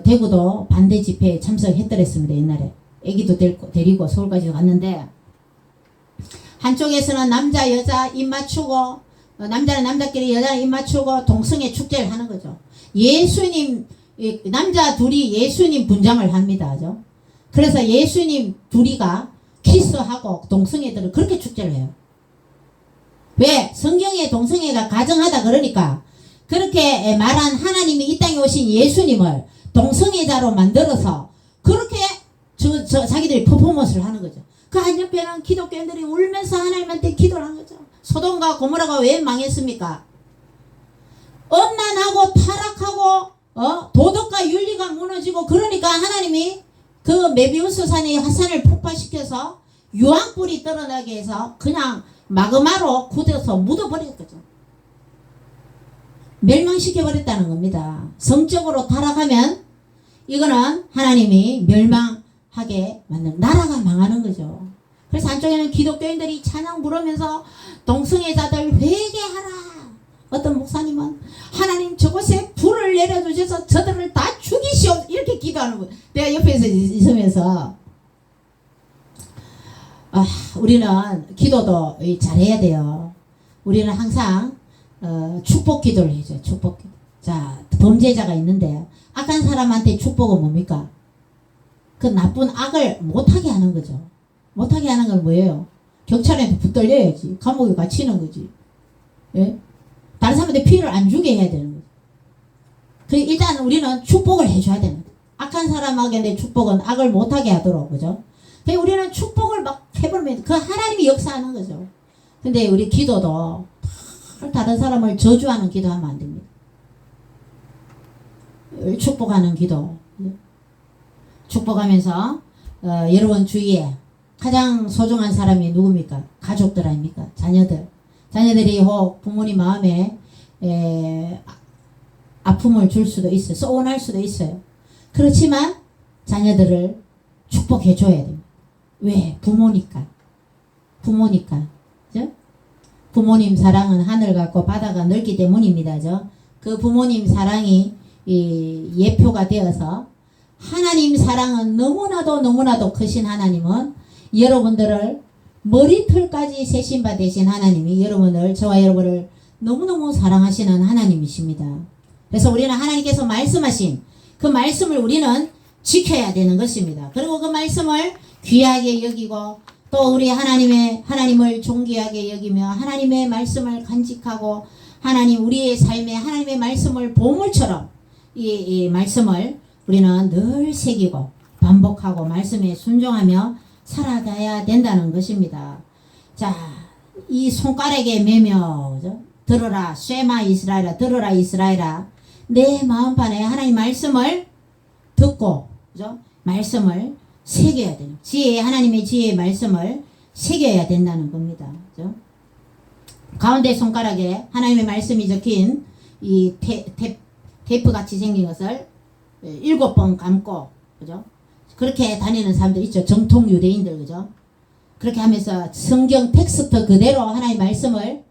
대구도 반대 집회에 참석했더랬습니다. 옛날에 애기도 데리고 서울까지 갔는데 한쪽에서는 남자 여자 입 맞추고 남자는 남자끼리 여자는 입 맞추고 동성애 축제를 하는 거죠. 예수님 남자 둘이 예수님 분장을 합니다. 그죠? 그래서 예수님 둘이가 키스하고 동성애들은 그렇게 축제를 해요. 왜? 성경에 동성애가 가정하다 그러니까 그렇게 말한 하나님이 이 땅에 오신 예수님을 동성애자로 만들어서 그렇게 자기들이 퍼포먼스를 하는 거죠. 그 한옆에는 기독교인들이 울면서 하나님한테 기도를 한 거죠. 소돔과 고모라가 왜 망했습니까? 음란하고 타락하고 도덕과 윤리가 무너지고 그러니까 하나님이 그 메비우스 산의 화산을 폭발시켜서 유황불이 떨어나게 해서 그냥 마그마로 굳어서 묻어버렸거죠. 멸망시켜버렸다는 겁니다. 성적으로 타락하면 이거는 하나님이 멸망하게 만든 나라가 망하는 거죠. 그래서 한쪽에는 기독교인들이 찬양 부르면서 동성애자들 회개하라. 어떤 목사님은 하나님 저곳에 불을 내려주셔서 저들을 다 죽이시오 이렇게 기도하는 거예요. 내가 옆에서 있으면서 우리는 기도도 잘해야 돼요. 우리는 항상 축복 기도를 해줘요. 축복 기도. 자, 범죄자가 있는데 악한 사람한테 축복은 뭡니까? 그 나쁜 악을 못하게 하는 거죠. 못하게 하는 건 뭐예요? 경찰한테 붙들려야지. 감옥에 갇히는 거지. 예? 다른 사람한테 피해를 안 주게 해야 되는 거죠. 일단 우리는 축복을 해줘야 되는 거죠. 악한 사람에게 내 축복은 악을 못하게 하도록, 그죠? 우리는 축복을 막 해버리면 그 하나님이 역사하는 거죠. 근데 우리 기도도 다른 사람을 저주하는 기도하면 안 됩니다. 축복하는 기도. 축복하면서 여러분 주위에 가장 소중한 사람이 누굽니까? 가족들 아닙니까? 자녀들. 자녀들이 혹 부모님 마음에 아픔을 줄 수도 있어요. 서운할 수도 있어요. 그렇지만 자녀들을 축복해 줘야 됩니다. 왜? 부모니까. 부모니까. 그죠? 부모님 사랑은 하늘 같고 바다가 넓기 때문입니다. 그 부모님 사랑이 예표가 되어서 하나님 사랑은 너무나도 크신 하나님은 여러분들을 머리털까지 세신 바 되신 하나님이 여러분을, 저와 여러분을 너무너무 사랑하시는 하나님이십니다. 그래서 우리는 하나님께서 말씀하신 그 말씀을 우리는 지켜야 되는 것입니다. 그리고 그 말씀을 귀하게 여기고 또 우리 하나님을 존귀하게 여기며 하나님의 말씀을 간직하고 하나님 우리의 삶에 하나님의 말씀을 보물처럼 이 말씀을 우리는 늘 새기고 반복하고 말씀에 순종하며 살아가야 된다는 것입니다. 자, 이 손가락에 매며 들어라 쉐마 이스라엘아, 들어라 이스라엘아, 내 마음판에 하나님 말씀을 듣고 말씀을 새겨야 되는, 하나님의 지혜의 말씀을 새겨야 된다는 겁니다. 가운데 손가락에 하나님의 말씀이 적힌 이 테이프 같이 생긴 것을 7번 감고, 그죠? 그렇게 다니는 사람들 있죠. 정통 유대인들, 그죠? 그렇게 하면서 성경 텍스트 그대로 하나님의 말씀을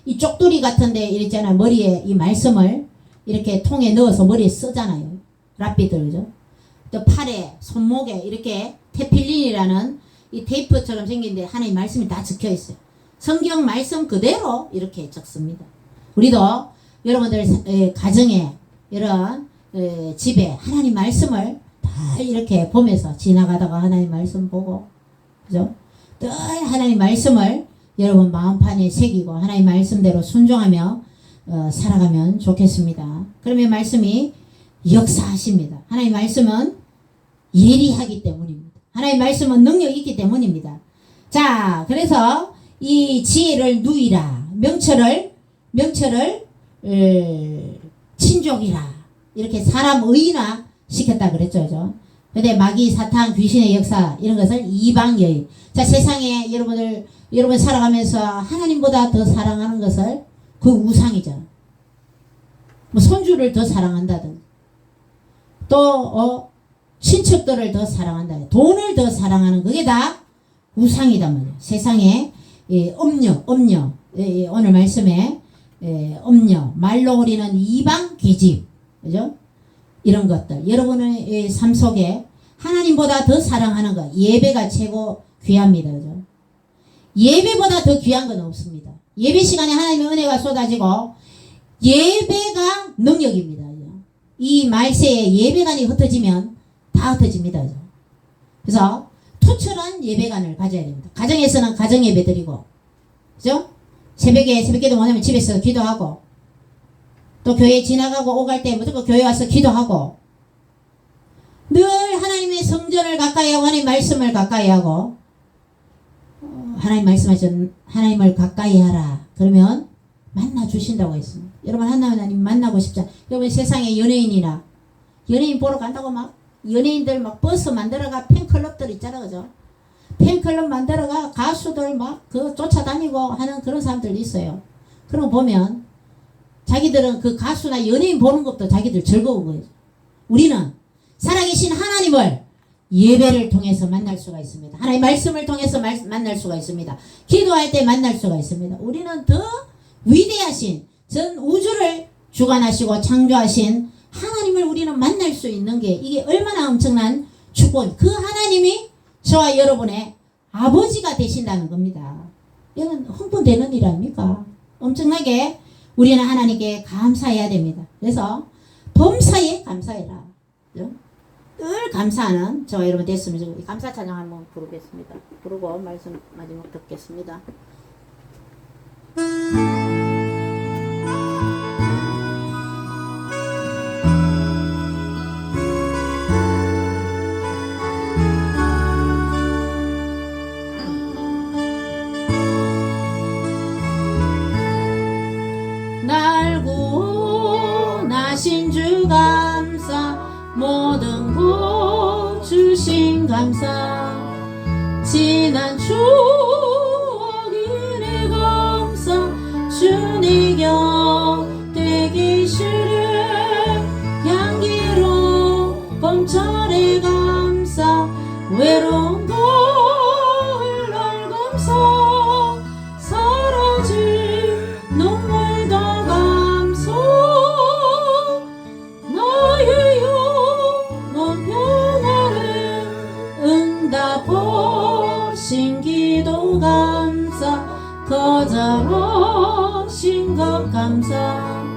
이 쪽두리 같은데 이랬잖아요. 머리에 이 말씀을 이렇게 통에 넣어서 머리에 쓰잖아요. 랍비들, 그죠? 또 팔에, 손목에 이렇게 테필린이라는 이 테이프처럼 생긴데 하나님 말씀이 다 적혀 있어요. 성경 말씀 그대로 이렇게 적습니다. 우리도 여러분들 가정에 이런 집에 하나님 말씀을 다 이렇게 보면서 지나가다가 하나님 말씀 보고, 그죠? 늘 하나님 말씀을 여러분 마음판에 새기고 하나님 말씀대로 순종하며 살아가면 좋겠습니다. 그러면 말씀이 역사하십니다. 하나님 말씀은 예리하기 때문입니다. 하나님 말씀은 능력이 있기 때문입니다. 자, 그래서 이 지혜를 누이라, 명철을 친족이라, 이렇게 사람 의인화 시켰다 그랬죠. 근데 마귀, 사탄, 귀신의 역사 이런 것을 이방여인. 자, 세상에 여러분 살아가면서 하나님보다 더 사랑하는 것을 그 우상이죠. 뭐 손주를 더 사랑한다든, 또 친척들을 더 사랑한다, 돈을 더 사랑하는 그게 다 우상이단 말이에요. 세상에 음녀, 오늘 말씀에 음녀, 말로 우리는 이방 귀집, 그죠? 이런 것들 여러분의 삶 속에 하나님보다 더 사랑하는 것, 예배가 최고 귀합니다. 그죠? 예배보다 더 귀한 건 없습니다. 예배 시간에 하나님의 은혜가 쏟아지고 예배가 능력입니다. 이 말세에 예배관이 흩어지면 다 흩어집니다. 그래서 투철한 예배관을 가져야 됩니다. 가정에서는 가정 예배 드리고, 그죠? 새벽에도 뭐냐면 집에서 기도하고, 또 교회 지나가고 오갈 때 무조건 교회 와서 기도하고, 늘 하나님의 성전을 가까이 하고 하나님 말씀을 가까이 하고, 하나님 말씀하신 하나님을 가까이 하라. 그러면 만나 주신다고 했습니다. 여러분 하나님 만나고 싶잖아. 여러분 세상에 연예인이나 연예인 보러 간다고 막 연예인들 막 버스 만들어가 팬클럽들 있잖아, 그죠? 팬클럽 만들어가 가수들 막 그 쫓아다니고 하는 그런 사람들 있어요. 그런 거 보면 자기들은 그 가수나 연예인 보는 것도 자기들 즐거운 거예요. 우리는 살아계신 하나님을 예배를 통해서 만날 수가 있습니다. 하나님의 말씀을 통해서 만날 수가 있습니다. 기도할 때 만날 수가 있습니다. 우리는 더 위대하신 전 우주를 주관하시고 창조하신 하나님을 우리는 만날 수 있는 게 이게 얼마나 엄청난 축복, 그 하나님이 저와 여러분의 아버지가 되신다는 겁니다. 이건 흥분되는 일 아닙니까? 엄청나게 우리는 하나님께 감사해야 됩니다. 그래서 범사에 감사해라. 그죠? 늘 감사하는 저와 여러분 됐으면 감사 찬양 한번 부르겠습니다. 부르고 말씀 마지막 듣겠습니다. 날 구원하신 주 감사, 모든 구 주신 감사, 지난 추억 은혜 감사, 주님 곁에 계시를 감사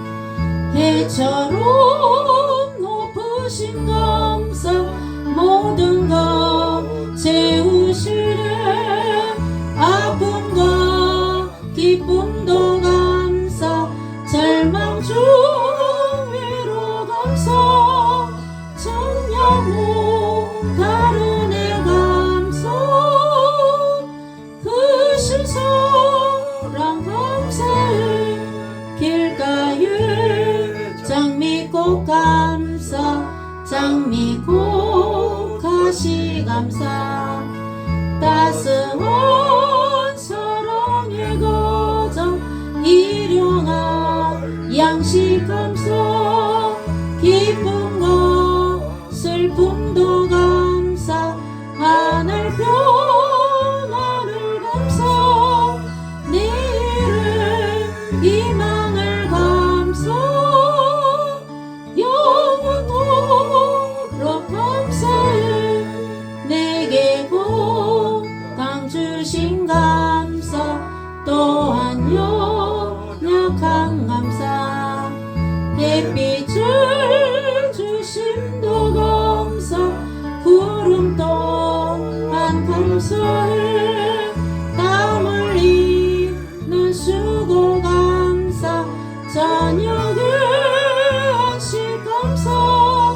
해처럼 높으신 감사 모든 것 채우시네 아픔과 기쁨도 감사 절망 중 위로 감사 전혀 다른 애 감사 그 신사랑 감사해 길가에 장미꽃 감사 장미꽃 가시 감사 따스한 사랑의 가장 일용한 양식 감사 기쁨과 슬픔도 감사 하늘별 하늘 감사 내일의 희망을 감사 영원토록 감사해 내게 건강 주신 감사 또한 연약한 감사 햇빛을 주심도 감사 구름 또한 감사해 땀 흘리는 수고 감사 저녁에 한식 감사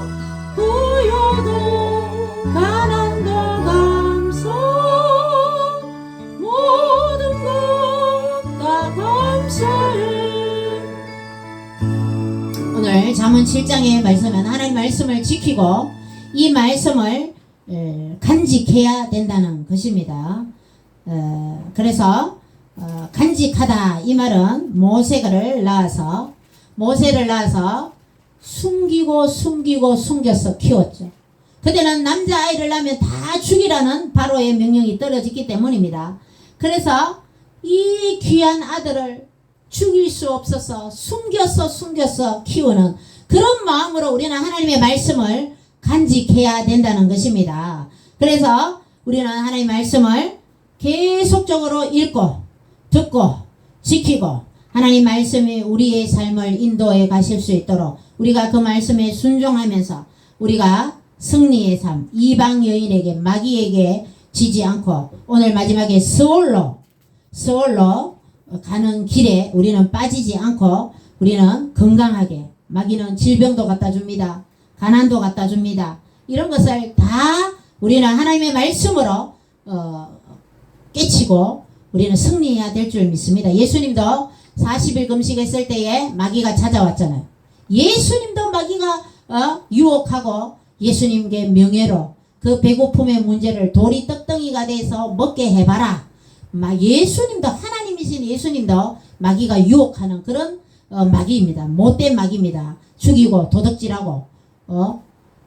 부여도 가난도 감사 모든 것 다 감사해. 오늘 잠언 7장의 말씀은 하나님 말씀을 지키고 이 말씀을 간직해야 된다는 것입니다. 그래서 간직하다 이 말은 모세를 낳아서 숨겨서 키웠죠. 그때는 남자아이를 낳으면 다 죽이라는 바로의 명령이 떨어졌기 때문입니다. 그래서 이 귀한 아들을 죽일 수 없어서 숨겨서 키우는 그런 마음으로 우리는 하나님의 말씀을 간직해야 된다는 것입니다. 그래서 우리는 하나님의 말씀을 계속적으로 읽고 듣고 지키고 하나님 말씀이 우리의 삶을 인도해 가실 수 있도록 우리가 그 말씀에 순종하면서 우리가 승리의 삶, 이방 여인에게 마귀에게 지지 않고 오늘 마지막에 스올로 가는 길에 우리는 빠지지 않고 우리는 건강하게 마귀는 질병도 갖다 줍니다. 가난도 갖다 줍니다. 이런 것을 다 우리는 하나님의 말씀으로 깨치고 우리는 승리해야 될 줄 믿습니다. 예수님도 40일 금식했을 때에 마귀가 찾아왔잖아요. 예수님도 마귀가 유혹하고 예수님께 명예로 그 배고픔의 문제를 돌이 떡덩이가 돼서 먹게 해봐라. 예수님도 하나님이신 예수님도 마귀가 유혹하는 그런 마귀입니다. 못된 마귀입니다. 죽이고 도둑질하고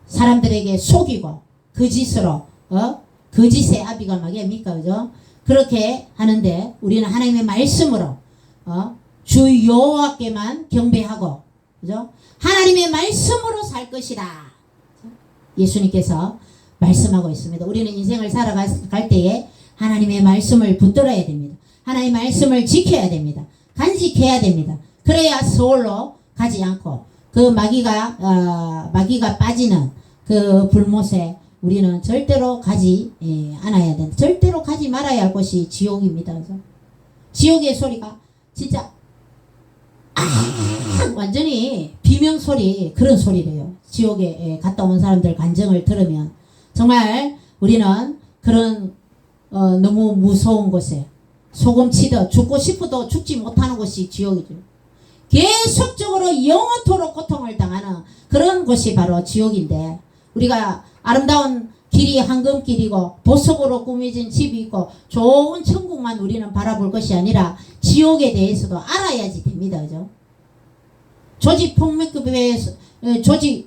사람들에게 속이고 거짓으로 거짓의 아비가 마귀입니까? 그죠? 그렇게 하는데 우리는 하나님의 말씀으로 주 여호와께만 경배하고 그죠? 하나님의 말씀으로 살 것이다. 예수님께서 말씀하고 있습니다. 우리는 인생을 살아갈 때에 하나님의 말씀을 붙들어야 됩니다. 하나님의 말씀을 지켜야 됩니다. 간직해야 됩니다. 그래야 서울로 가지 않고 그 마귀가 빠지는 그 불못에 우리는 절대로 가지 않아야 된다. 절대로 가지 말아야 할 곳이 지옥입니다. 그래서 지옥의 소리가 진짜 완전히 비명소리 그런 소리래요. 지옥에 갔다 온 사람들 간증을 들으면 정말 우리는 그런 너무 무서운 곳에 소금 치듯 죽고 싶어도 죽지 못하는 곳이 지옥이죠. 계속적으로 영원토록 고통을 당하는 그런 곳이 바로 지옥인데 우리가 아름다운 길이 황금길이고 보석으로 꾸며진 집이 있고 좋은 천국만 우리는 바라볼 것이 아니라 지옥에 대해서도 알아야지 됩니다. 그죠?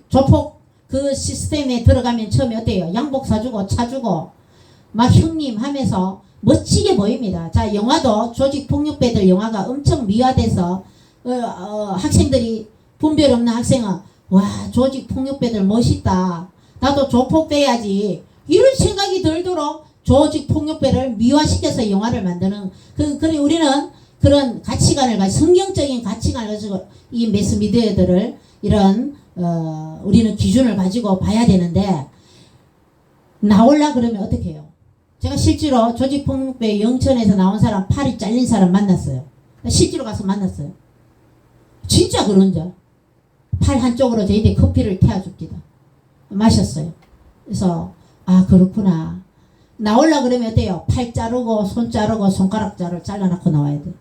조폭 그 시스템에 들어가면 처음에 어때요? 양복 사주고 차 주고 막 형님 하면서 멋지게 보입니다. 자, 영화도 조직폭력배들 영화가 엄청 미화돼서 학생들이 분별 없는 학생은 와 조직폭력배들 멋있다. 나도 조폭돼야지. 이런 생각이 들도록 조직폭력배를 미화시켜서 영화를 만드는 그래 우리는 그런 가치관을 가지고 성경적인 가치관을 가지고 이 매스미디어들을 이런 우리는 기준을 가지고 봐야 되는데 나올라 그러면 어떻게 해요? 제가 실제로 조직폭력배 영천에서 나온 사람 팔이 잘린 사람 만났어요. 실제로 가서 만났어요. 진짜 그런자 팔 한쪽으로 저희들이 커피를 태워줍니다. 마셨어요. 그래서 아 그렇구나. 나올라 그러면 어때요? 팔 자르고 손 자르고 손가락 잘라놓고 나와야 돼.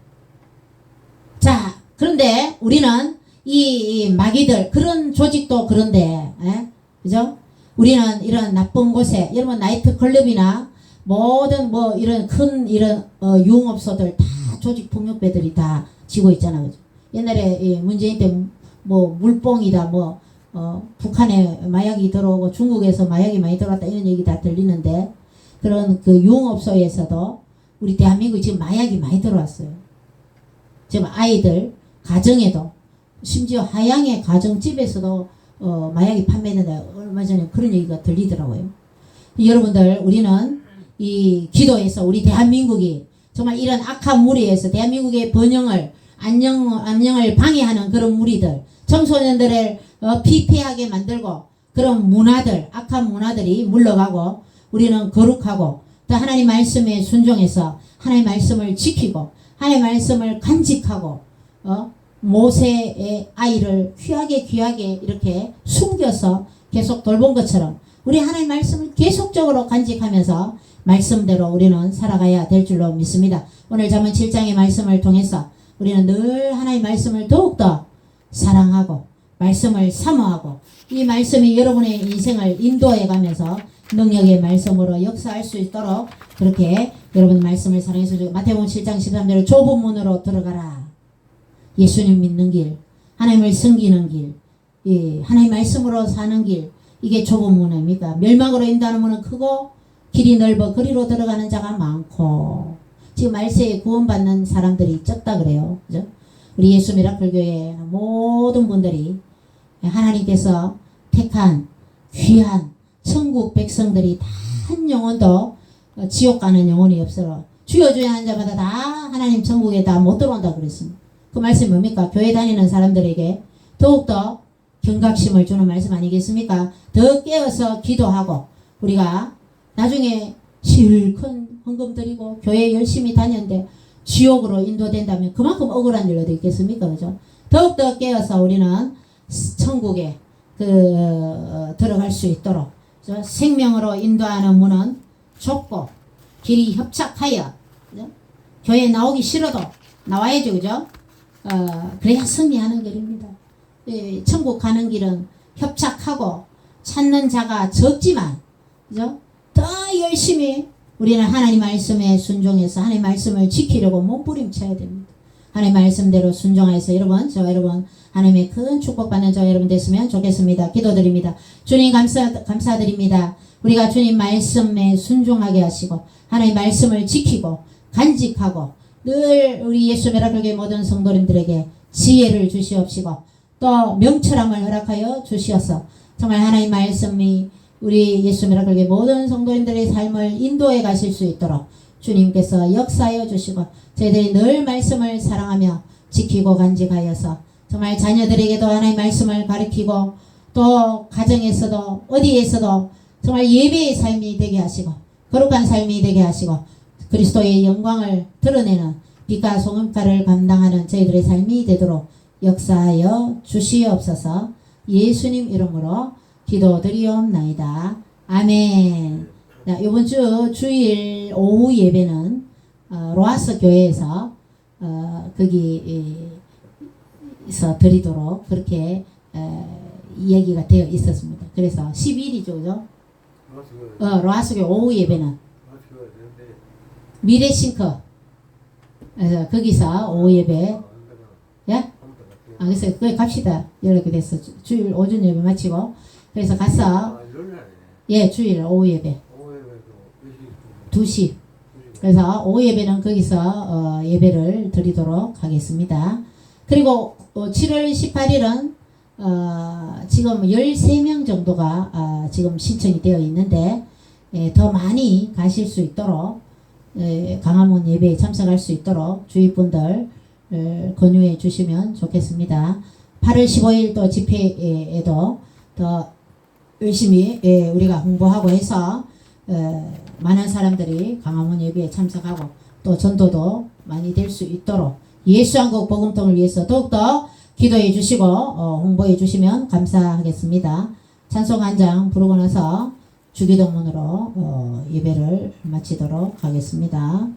자 그런데 우리는 이 마귀들 그런 조직도 그런데 그죠? 우리는 이런 나쁜 곳에 여러분 나이트 클럽이나 모든 뭐 이런 큰 이런 유흥업소들 다 조직 폭력배들이 다 지고 있잖아. 그죠? 옛날에 문재인 때 뭐 물뽕이다 뭐 북한에 마약이 들어오고 중국에서 마약이 많이 들어왔다 이런 얘기 다 들리는데 그런 그 유흥업소에서도 우리 대한민국에 지금 마약이 많이 들어왔어요. 지금 아이들 가정에도 심지어 하양의 가정집에서도 마약이 판매된다. 얼마 전에 그런 얘기가 들리더라고요. 여러분들 우리는 이 기도에서 우리 대한민국이 정말 이런 악한 무리에서 대한민국의 번영을 안녕을 방해하는 그런 무리들 청소년들을 피폐하게 만들고 그런 문화들 악한 문화들이 물러가고 우리는 거룩하고 또 하나님 말씀에 순종해서 하나님 말씀을 지키고 하나님 말씀을 간직하고 모세의 아이를 귀하게 이렇게 숨겨서 계속 돌본 것처럼 우리 하나님 말씀을 계속적으로 간직하면서 말씀대로 우리는 살아가야 될 줄로 믿습니다. 오늘 잠언 7장의 말씀을 통해서 우리는 늘 하나님 말씀을 더욱더 사랑하고 말씀을 사모하고 이 말씀이 여러분의 인생을 인도해 가면서 능력의 말씀으로 역사할 수 있도록 그렇게 여러분 말씀을 사랑해서 마태복음 7장 13절에 좁은 문으로 들어가라. 예수님 믿는 길, 하나님을 섬기는 길, 예, 하나님 말씀으로 사는 길, 이게 좁은 문입니까? 멸망으로 인도하는 문은 크고 길이 넓어 그리로 들어가는 자가 많고 지금 말세에 구원받는 사람들이 적다 그래요. 그죠? 우리 예수 미라클교회 모든 분들이 하나님께서 택한 귀한 천국 백성들이 다 한 영혼도 지옥 가는 영혼이 없어요. 주여 주여 하는 자마다 다 하나님 천국에 다 못 들어온다 그랬습니다. 그 말씀이 뭡니까? 교회 다니는 사람들에게 더욱더 경각심을 주는 말씀 아니겠습니까? 더 깨어서 기도하고 우리가 나중에 실컷 헌금 드리고 교회 열심히 다녔는데 지옥으로 인도된다면 그만큼 억울한 일도 있겠습니까? 그죠? 더욱더 깨어서 우리는 천국에 들어갈 수 있도록 그죠? 생명으로 인도하는 문은 좁고 길이 협착하여 그죠? 교회 나오기 싫어도 나와야죠. 그죠? 그래야 승리하는 길입니다. 예, 천국 가는 길은 협착하고 찾는 자가 적지만 그죠? 더 열심히 우리는 하나님 말씀에 순종해서 하나님 말씀을 지키려고 몸부림쳐야 됩니다. 하나님 말씀대로 순종해서 여러분 하나님의 큰 축복받는 저 여러분 됐으면 좋겠습니다. 기도드립니다. 주님 감사드립니다. 우리가 주님 말씀에 순종하게 하시고 하나님 말씀을 지키고 간직하고 늘 우리 예수 미라클교회 모든 성도님들에게 지혜를 주시옵시고 또 명철함을 허락하여 주시어서 정말 하나님 말씀이 우리 예수 미라클교회 모든 성도님들의 삶을 인도해 가실 수 있도록 주님께서 역사하여 주시고 저희들이 늘 말씀을 사랑하며 지키고 간직하여서 정말 자녀들에게도 하나님 말씀을 가르치고 또 가정에서도 어디에서도 정말 예배의 삶이 되게 하시고 거룩한 삶이 되게 하시고 그리스도의 영광을 드러내는 빛과 소금가를 감당하는 저희들의 삶이 되도록 역사하여 주시옵소서. 예수님 이름으로 기도드리옵나이다. 아멘. 자, 이번 주 주일 오후 예배는 로아스 교회에서 거기서 드리도록 그렇게 이야기가 되어 있었습니다. 그래서 12일이죠, 그죠? 로아스 교회 오후 예배는 미래싱커 그래서 거기서 오후 예배 예? 그래서 거기 갑시다. 이렇게 됐어. 주일 오전 예배 마치고 그래서 가서 예 주일 오후 예배 2시 그래서 오후 예배는 거기서 예배를 드리도록 하겠습니다. 그리고 7월 18일은 지금 13명 정도가 지금 신청이 되어 있는데 더 많이 가실 수 있도록 강화문 예배에 참석할 수 있도록 주위 분들 권유해 주시면 좋겠습니다. 8월 15일 또 집회에도 더 열심히 우리가 홍보하고 해서 많은 사람들이 강화문 예배에 참석하고 또 전도도 많이 될 수 있도록 예수한국 복음통을 위해서 더욱더 기도해 주시고 홍보해 주시면 감사하겠습니다. 찬송 한 장 부르고 나서 주기도문으로 예배를 마치도록 하겠습니다.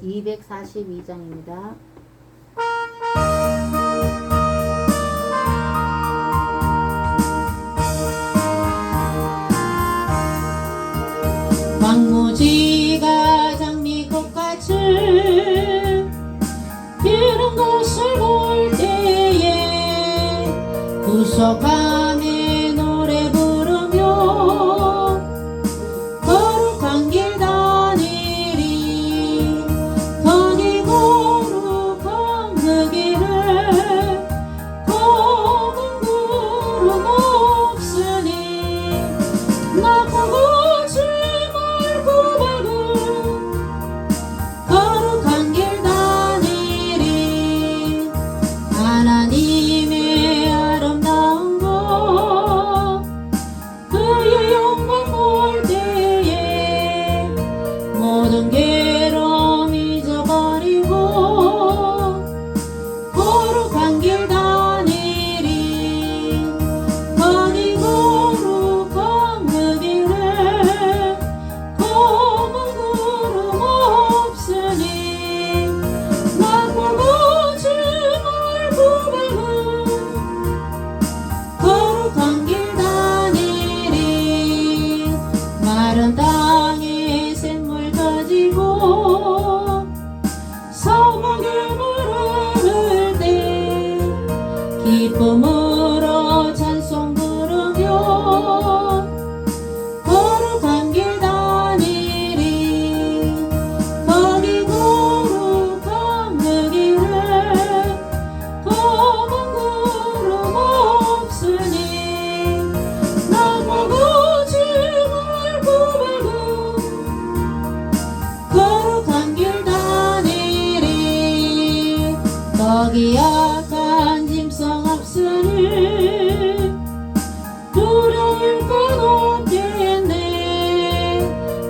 242장입니다. 광무지가 장미꽃같이 피는 것을 볼 때에 구속함에 노래 부르며 거룩한 길 다니리 거기 거룩한 그 길을 검은 구름 없으니 나쁘고 거룩한 길 다니리 하나님의 아름다운 것 그의 영광 볼 때에 모든 괴로움 잊어버리고 거룩한 길 다니리 거기 거룩한 그 길을 검은 구름 없으니 나보고 짐을 부르는 거룩한 길 다니리 마른 땅에 샘물 터지고 사막에 물 흐를 때 기쁨으로 찬송 부르며 거룩한 길 다니리 거기 거룩한 그 길을 검은 구름 없으니 나보고 짐을 부르고 거룩한 길 다니리 거기 약한 짐승 없으니 두려울 것 없겠네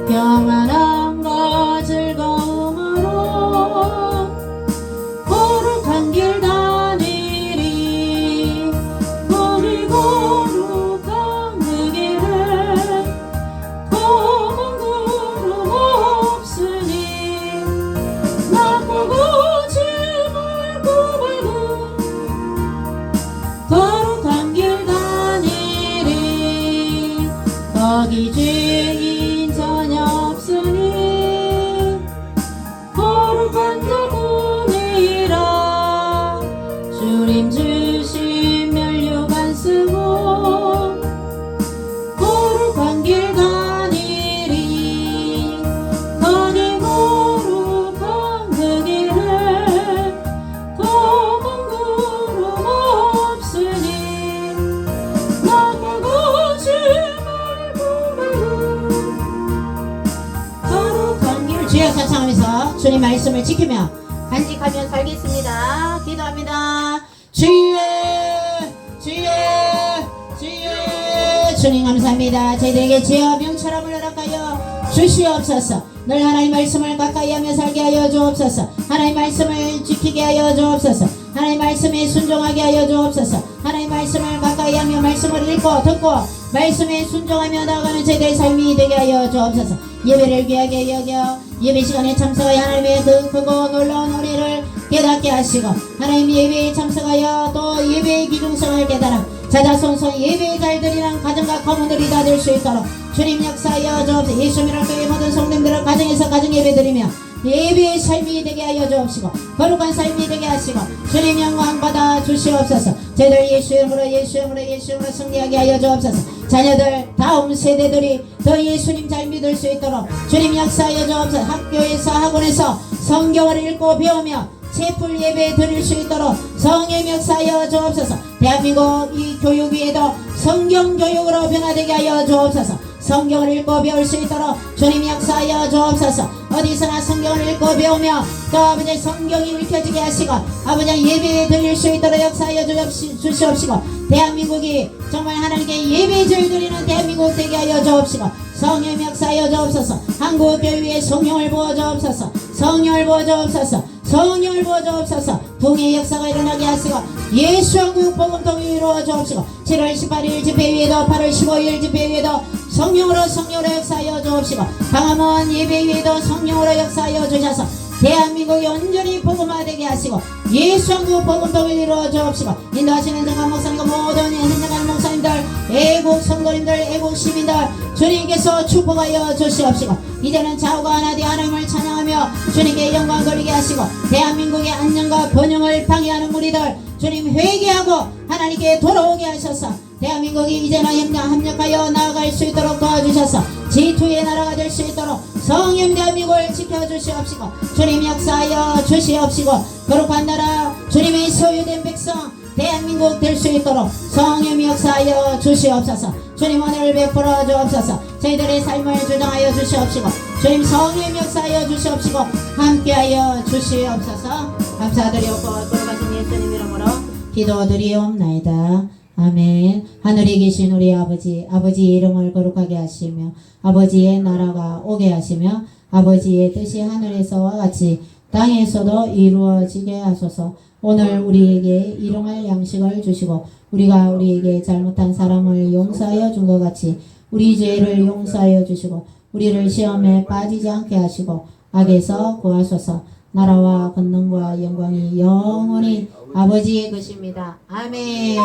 평안함과 즐거움으로 거룩한 길 다니리 거기 거룩한 그 길을 검은 구름 없으니 나보고 짐을 부르고 거룩한 길 다니리 거기 죄인 전혀 없으니 거룩한 자분이라 주님 주신 면류관 쓰고 거룩한 길 다니리 거기 거룩한 그 길을 검은 구름 없으니 나보고 짐을 부르고 거룩한 길 주여 찬송하면서 주님 말씀을 지키며 간직하며 살겠습니다. 기도합니다. 주여 주여 주여 주님 감사합니다. 저희들에게 지혜와 명철함을 허락하여 주시옵소서. 늘 하나님 말씀을 가까이 하며 살게 하여 주옵소서. 하나님 말씀을 지키게 하여 주옵소서. 하나님 말씀에 순종하게 하여 주옵소서. 하나님 말씀을 가까이 하며 말씀을 읽고 듣고 말씀에 순종하며 나아가는 저희들의 삶이 되게 하여 주옵소서. 예배를 귀하게 여겨 예배 시간에 참석하여 하나님의 그 크고 놀라운 우리를 깨닫게 하시고 하나님 예배에 참석하여 또 예배의 기중성을 깨달아 자자손손 예배의 잘들이랑 가정과 가문들이 다 될 수 있도록 주님 역사하여 주옵소서. 예수님이랑 교회 모든 성도님들을 가정에서 가정 예배드리며 예배의 삶이 되게 하여 주옵시고 거룩한 삶이 되게 하시고 주님 영광 받아 주시옵소서. 저희들 예수 이름으로 승리하게 하여 주옵소서. 자녀들 다음 세대들이 더 예수님 잘 믿을 수 있도록 주님 역사하여 주옵소서. 학교에서 학원에서 성경을 읽고 배우며 채플 예배 드릴 수 있도록 성령 역사하여 주옵소서. 대한민국 이 교육위에도 성경 교육으로 변화되게 하여 주옵소서. 성경을 읽고 배울 수 있도록 주님 역사하여 주옵소서. 어디서나 성경을 읽고 배우며 또 아버지 성경이 읽혀지게 하시고 아버지 예배 드릴 수 있도록 역사하여 주시옵시고 대한민국이 정말 하나님께 예배 드리는 대한민국 되게 하여 주옵시고 성령 역사하여 주옵소서. 한국교회에 성령을 부어 주옵소서. 성령을 부어 주옵소서. 성령을 부어 주옵소서. 붕의 역사가 일어나게 하시고 예수 한국 복음통이 이루어 주옵시고 7월 18일 집회위에도 8월 15일 집회위에도 성령으로 역사하여 주옵시고 강화문 예배위에도 성령으로 역사하여 주셔서 대한민국이 온전히 복음화되게 하시고 예수 한국 복음통을 이루어 주옵시고 인도하시는 정한 목사님과 모든 현장하는 목사님들 애국 성도님들 애국 시민들 주님께서 축복하여 주시옵시고 이제는 좌우가 하나 되어 하나님을 찬양하며 주님께 영광 돌리게 하시고 대한민국의 안녕과 번영을 방해하는 무리들 주님 회개하고 하나님께 돌아오게 하셔서 대한민국이 이제는 협력하여 나아갈 수 있도록 도와주셔서 G2의 나라가 될 수 있도록 성령 대한민국을 지켜주시옵시고 주님 역사하여 주시옵시고 거룩한 나라 주님의 소유된 백성 대한민국 될 수 있도록 성령 역사하여 주시옵소서. 주님 은혜를 베풀어 주옵소서. 저희들의 삶을 주장하여 주시옵시고 주님 성령 역사하여 주시옵시고 함께하여 주시옵소서. 감사드리옵고 거룩하신 예수님 이름으로 기도드리옵나이다. 아멘. 하늘에 계신 우리 아버지의 이름을 거룩하게 하시며 아버지의 나라가 오게 하시며 아버지의 뜻이 하늘에서와 같이 땅에서도 이루어지게 하소서. 오늘 우리에게 일용할 양식을 주시고 우리가 우리에게 잘못한 사람을 용서하여 준 것 같이 우리 죄를 용서하여 주시고 우리를 시험에 빠지지 않게 하시고 악에서 구하소서. 나라와 권능과 영광이 영원히 아버지의 것입니다. 아멘.